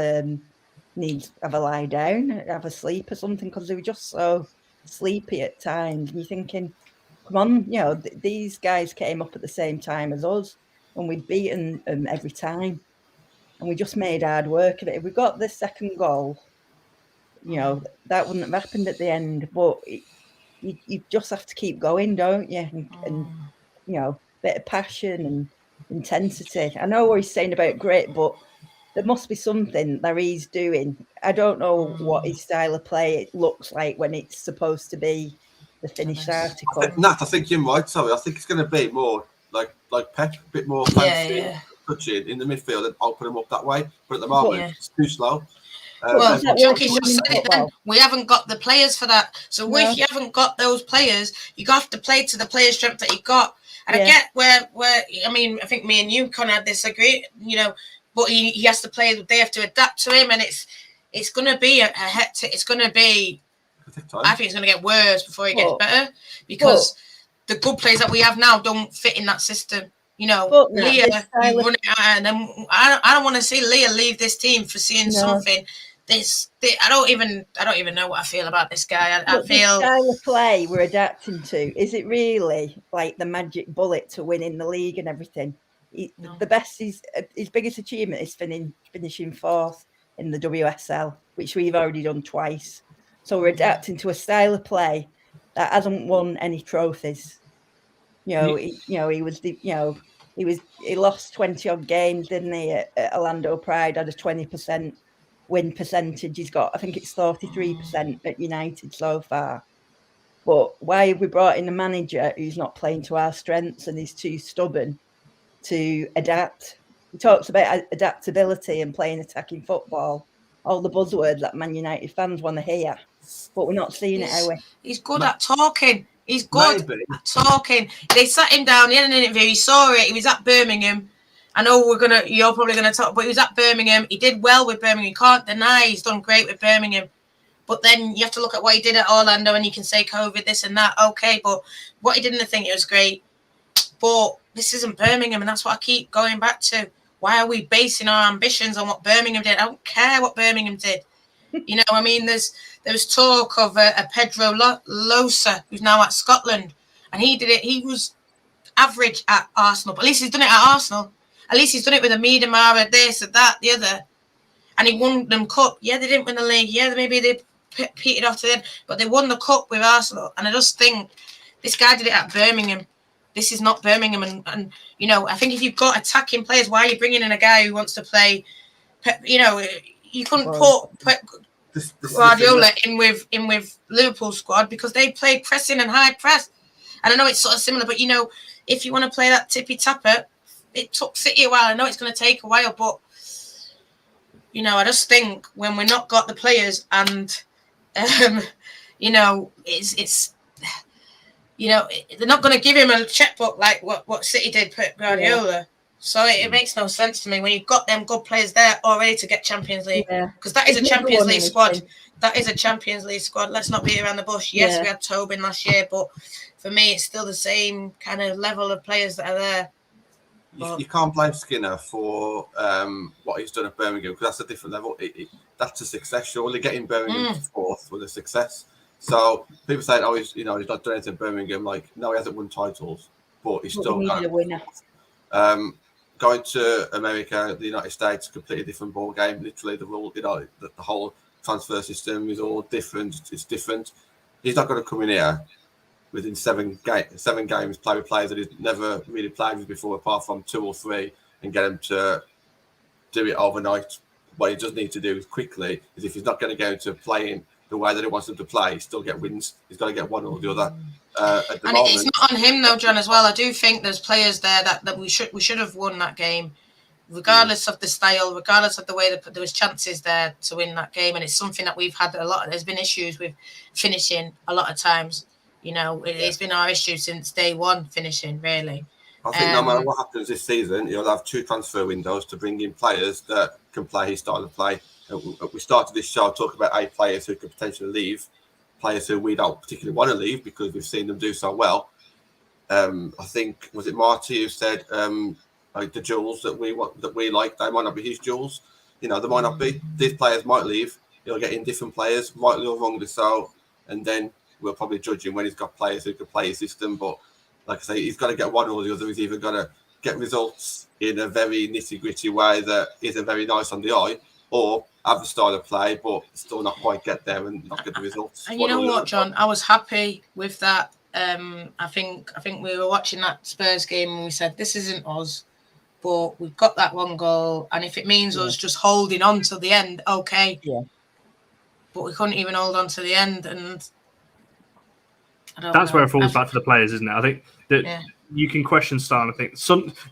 needs to have a lie down, have a sleep or something, because they were just so sleepy at times. And you're thinking, come on, these guys came up at the same time as us, and we'd beaten them every time. And we just made hard work of it. If we got the second goal, that wouldn't have happened at the end. But you just have to keep going, don't you? And bit of passion and intensity. I know what he's saying about grit, but there must be something that he's doing. I don't know what his style of play it looks like when it's supposed to be the finished article. I think you're right, sorry. I think it's going to be more like Pep, a bit more fancy, touching in the midfield and open them up that way. But at the moment, it's too slow. Junkie's just said it then. We haven't got the players for that. So if you haven't got those players, you have to play to the player strength that you got. And I get where I mean, I think me and you kind of disagree, but he has to play. They have to adapt to him, and it's going to be a hectic. It's going to be. I think it's going to get worse before it gets better, because the good players that we have now don't fit in that system. Leah, you run it out, and then I don't want to see Leah leave this team for seeing something I don't even know what I feel about this guy. I But the feel style of play we're adapting to, is it really like the magic bullet to winning the league and everything? No. The best, his biggest achievement is finishing fourth in the WSL, which we've already done twice. So we're adapting to a style of play that hasn't won any trophies. He lost 20 odd games, didn't he, at Orlando Pride, had a 20% win percentage. He's got, I think it's 33% at United so far. But why have we brought in a manager who's not playing to our strengths and is too stubborn to adapt? He talks about adaptability and playing attacking football, all the buzzwords that Man United fans want to hear, but we're not seeing it, are we? He's good at talking. He's good Maybe. at talking. They sat him down. He had an interview. He saw it. He was at Birmingham. I know you're probably gonna talk, but he was at Birmingham. He did well with Birmingham. You can't deny he's done great with Birmingham. But then you have to look at what he did at Orlando, and you can say COVID, this and that. Okay, but what he did in the thing, it was great. But this isn't Birmingham, and that's what I keep going back to. Why are we basing our ambitions on what Birmingham did? I don't care what Birmingham did. You know, I mean, there was talk of a Pedro Losa, who's now at Scotland, and he did it. He was average at Arsenal, but at least he's done it at Arsenal. At least he's done it with a Miedemar, this, that, the other. And he won them cup. Yeah, they didn't win the league. Yeah, maybe they petered off to the end, but they won the cup with Arsenal. And I just think this guy did it at Birmingham. This is not Birmingham. And you know, I think if you've got attacking players, why are you bringing in a guy who wants to play? You know, you couldn't put Guardiola in with Liverpool squad because they play pressing and high press. And I know it's sort of similar, but you know, if you want to play that tippy tapper, it took City a while. I know it's going to take a while, but you know, I just think when we're not got the players and you know, it's you know, they're not going to give him a checkbook like what City did put Guardiola. Yeah. So it makes no sense to me when you've got them good players there already to get Champions League. Because that is a Champions League squad. That is a Champions League squad. Let's not beat around the bush. Yes, we had Tobin last year, but for me, it's still the same kind of level of players that are there. You can't blame Skinner for what he's done at Birmingham because that's a different level. That's a success. Surely getting Birmingham to fourth was a success. So people saying, "Oh, he's not done anything at Birmingham." Like, no, he hasn't won titles, but he's still a winner. Going to America, the United States, completely different ball game. Literally, the rule, the whole transfer system is all different. It's different. He's not going to come in here within 7 games, play with players that he's never really played with before, apart from 2 or 3, and get him to do it overnight. What he does need to do quickly is if he's not going to go into playing the way that he wants them to play, he still get wins. He's got to get one or the other. At the moment, it's not on him though, John. As well, I do think there's players there that we should have won that game, regardless of the style, regardless of the way that there was chances there to win that game, and it's something that we've had a lot. There's been issues with finishing a lot of times. You know, it's been our issue since day one, finishing really. I think no matter what happens this season, you'll have 2 transfer windows to bring in players that can play his style of play. We started this show talking about 8 players who could potentially leave, players who we don't particularly want to leave because we've seen them do so well. I think, was it Marty who said like the jewels that we like, they might not be his jewels. You know, they might not be. These players might leave. He'll get in different players, rightly or wrongly so, and then we'll probably judge him when he's got players who can play his system. But like I say, he's got to get one or the other. He's either got to get results in a very nitty-gritty way that isn't very nice on the eye, or have a style of play, but still not quite get there and not get the results. And you know what, John? I was happy with that. I think we were watching that Spurs game and we said, this isn't us, but we've got that 1 goal. And if it means us just holding on to the end, okay. Yeah. But we couldn't even hold on to the end. And that's where it falls back to the players, isn't it? I think that you can question style. I think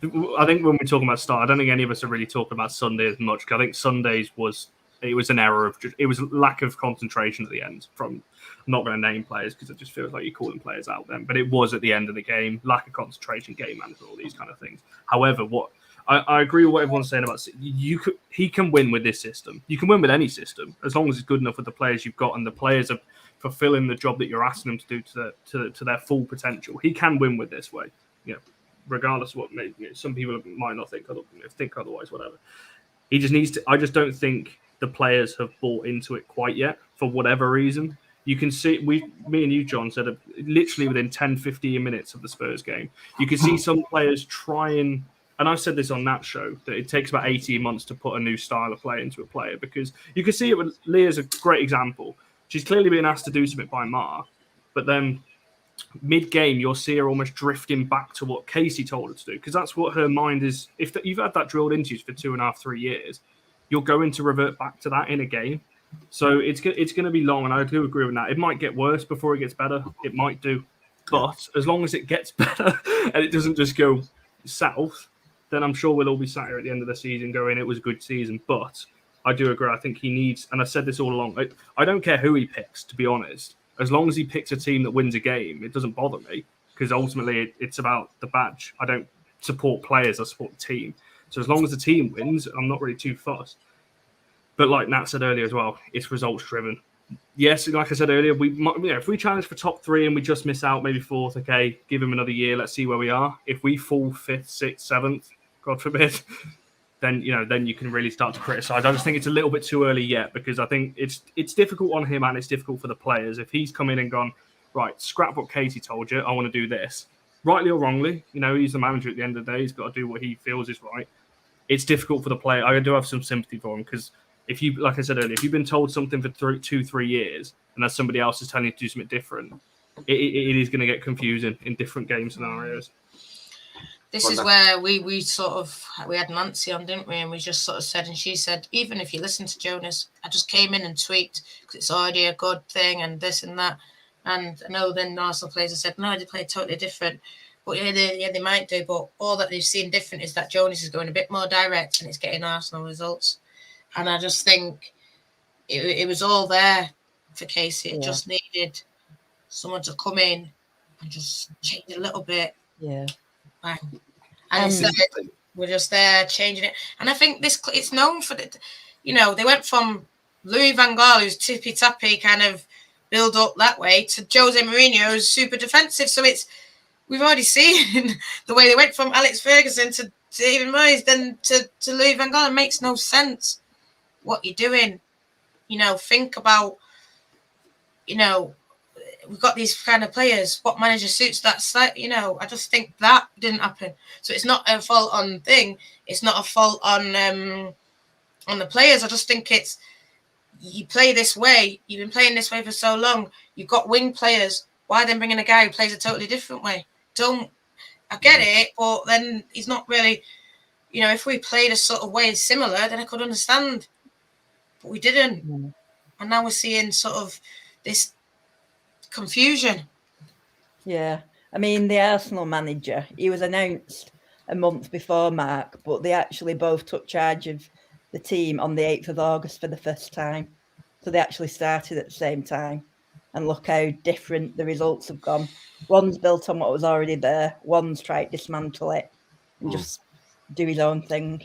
when we're talking about style, I don't think any of us are really talking about Sunday as much. Because I think Sundays was an error of it was lack of concentration at the end. From I'm not going to name players because it just feels like you're calling players out then. But it was at the end of the game, lack of concentration, game management, all these kind of things. However, what I agree with what everyone's saying about he can win with this system. You can win with any system as long as it's good enough with the players you've got and the players are fulfilling the job that you're asking them to do to their full potential. He can win with this way, regardless of what some people might not think otherwise, whatever. He just needs to. I just don't think the players have bought into it quite yet for whatever reason. You can see, me and you, John, said literally within 10, 15 minutes of the Spurs game, you can see some players trying, and I've said this on that show, that it takes about 18 months to put a new style of play into a player, because you can see it with Leah's a great example. She's clearly being asked to do something by Mar, but then mid-game, you'll see her almost drifting back to what Casey told her to do, because that's what her mind is. If you've had that drilled into you for 2.5, 3 years, you're going to revert back to that in a game. So it's going to be long, and I do agree with that. It might get worse before it gets better. It might do. But as long as it gets better and it doesn't just go south, then I'm sure we'll all be sat here at the end of the season going, it was a good season. But I do agree. I think he needs, and I said this all along, I don't care who he picks, to be honest. As long as he picks a team that wins a game, it doesn't bother me, because ultimately it's about the badge. I don't support players, I support the team. So as long as the team wins, I'm not really too fussed. But like Nat said earlier as well, it's results driven. Yes, like I said earlier, if we challenge for top 3 and we just miss out, maybe 4th, okay, give him another year. Let's see where we are. If we fall 5th, 6th, 7th, God forbid, then you can really start to criticise. I just think it's a little bit too early yet, because I think it's difficult on him and it's difficult for the players. If he's come in and gone, right, scrap what Katie told you, I want to do this, rightly or wrongly, he's the manager at the end of the day. He's got to do what he feels is right. It's difficult for the player. I do have some sympathy for him, because if you, like I said earlier, if you've been told something for 2-3 years and then somebody else is telling you to do something different, it is going to get confusing in different game scenarios. This is where we had Nancy on, didn't we? And we just sort of said, and she said, even if you listen to Jonas, I just came in and tweaked because it's already a good thing and this and that. And I know then Arsenal players have said, no, they play totally different. But yeah, they might do. But all that they've seen different is that Jonas is going a bit more direct and it's getting Arsenal results. And I just think it was all there for Casey. It just needed someone to come in and just change a little bit. Yeah. Bang. And instead, we're just there changing it. And I think it's known for the, they went from Louis van Gaal, who's tippy-tappy kind of build up that way, to Jose Mourinho, who's super defensive. So we've already seen the way they went from Alex Ferguson to David Moyes, then to Louis van Gaal. It makes no sense what you're doing. Think about, we've got these kind of players. What manager suits that? I just think that didn't happen. So it's not a fault on thing. It's not a fault on the players. I just think it's, you play this way. You've been playing this way for so long. You've got wing players. Why then bringing a guy who plays a totally different way? I get it, but then he's not really, if we played a sort of way similar, then I could understand. But we didn't. And now we're seeing sort of this confusion. Yeah. I mean, the Arsenal manager, he was announced a month before Mark, but they actually both took charge of the team on the 8th of August for the first time. So they actually started at the same time. And look how different the results have gone. One's built on what was already there. One's tried to dismantle it and just do his own thing.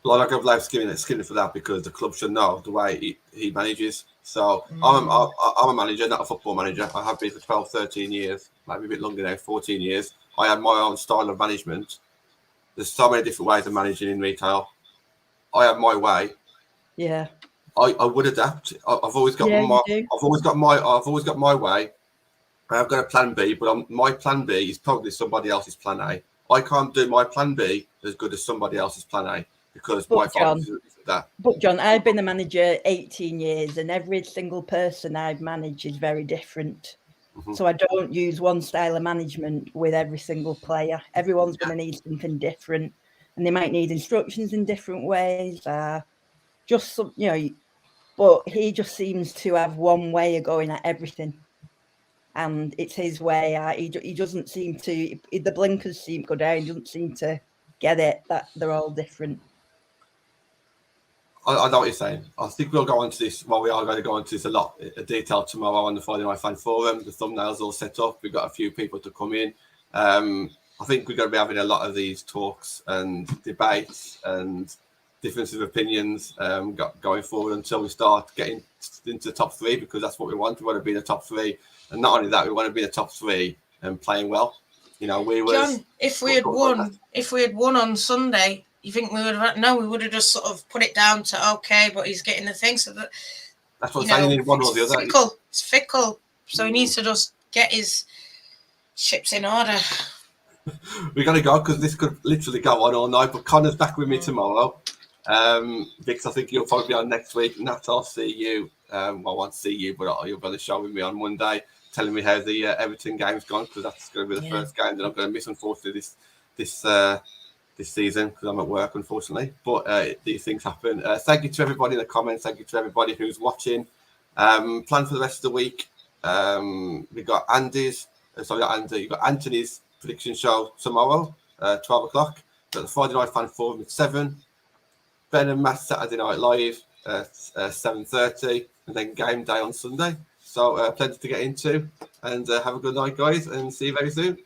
Well, I give life skinning for that, because the club should know the way he manages. So I'm a manager, not a football manager. I have been for 12, 13 years, maybe a bit longer now, 14 years. I have my own style of management. There's so many different ways of managing in retail. I have my way. Yeah. I would adapt. I've always got my way. I've got a plan B, but my plan B is probably somebody else's plan A. I can't do my plan B as good as somebody else's plan A, because my focus is that. But John, I've been a manager 18 years, and every single person I've managed is very different. So I don't use one style of management with every single player. Everyone's going to need something different, and they might need instructions in different ways. Just some, but he just seems to have one way of going at everything, and it's his way. He doesn't seem to. The blinkers seem to go down. He doesn't seem to get it that they're all different. I know what you're saying. I think we'll go on to this. Well, we are going to go on to this a lot in detail tomorrow on the Friday Night Fan Forum. The thumbnails all set up. We've got a few people to come in. I think we're going to be having a lot of these talks and debates and differences of opinions going forward until we start getting into the top 3, because that's what we want. We want to be in the top 3, and not only that, we want to be in the top 3 and playing well. John, if we had won on Sunday, You think we would have? No, we would have just sort of put it down to okay, but he's getting the thing, so that that's what I'm saying. You need one or the other. It's fickle. So he needs to just get his ships in order. We got to go because this could literally go on all night. But Connor's back with me tomorrow. Vix, I think you'll probably be on next week. Nat, I'll see you. Well, I won't see you, but you'll be on the show with me on Monday, telling me how the Everton game's gone, because that's going to be the first game that I'm going to miss, unfortunately, this season, because I'm at work, unfortunately. But these things happen. Thank you to everybody in the comments. Thank you to everybody who's watching. Plan for the rest of the week. We got Andy's. Sorry, not Andy. You got Anthony's prediction show tomorrow, 12 o'clock. Got the Friday Night Fan Forum at 7. Ben and Matt Saturday Night Live at 7:30, and then game day on Sunday. So plenty to get into, and have a good night, guys, and see you very soon.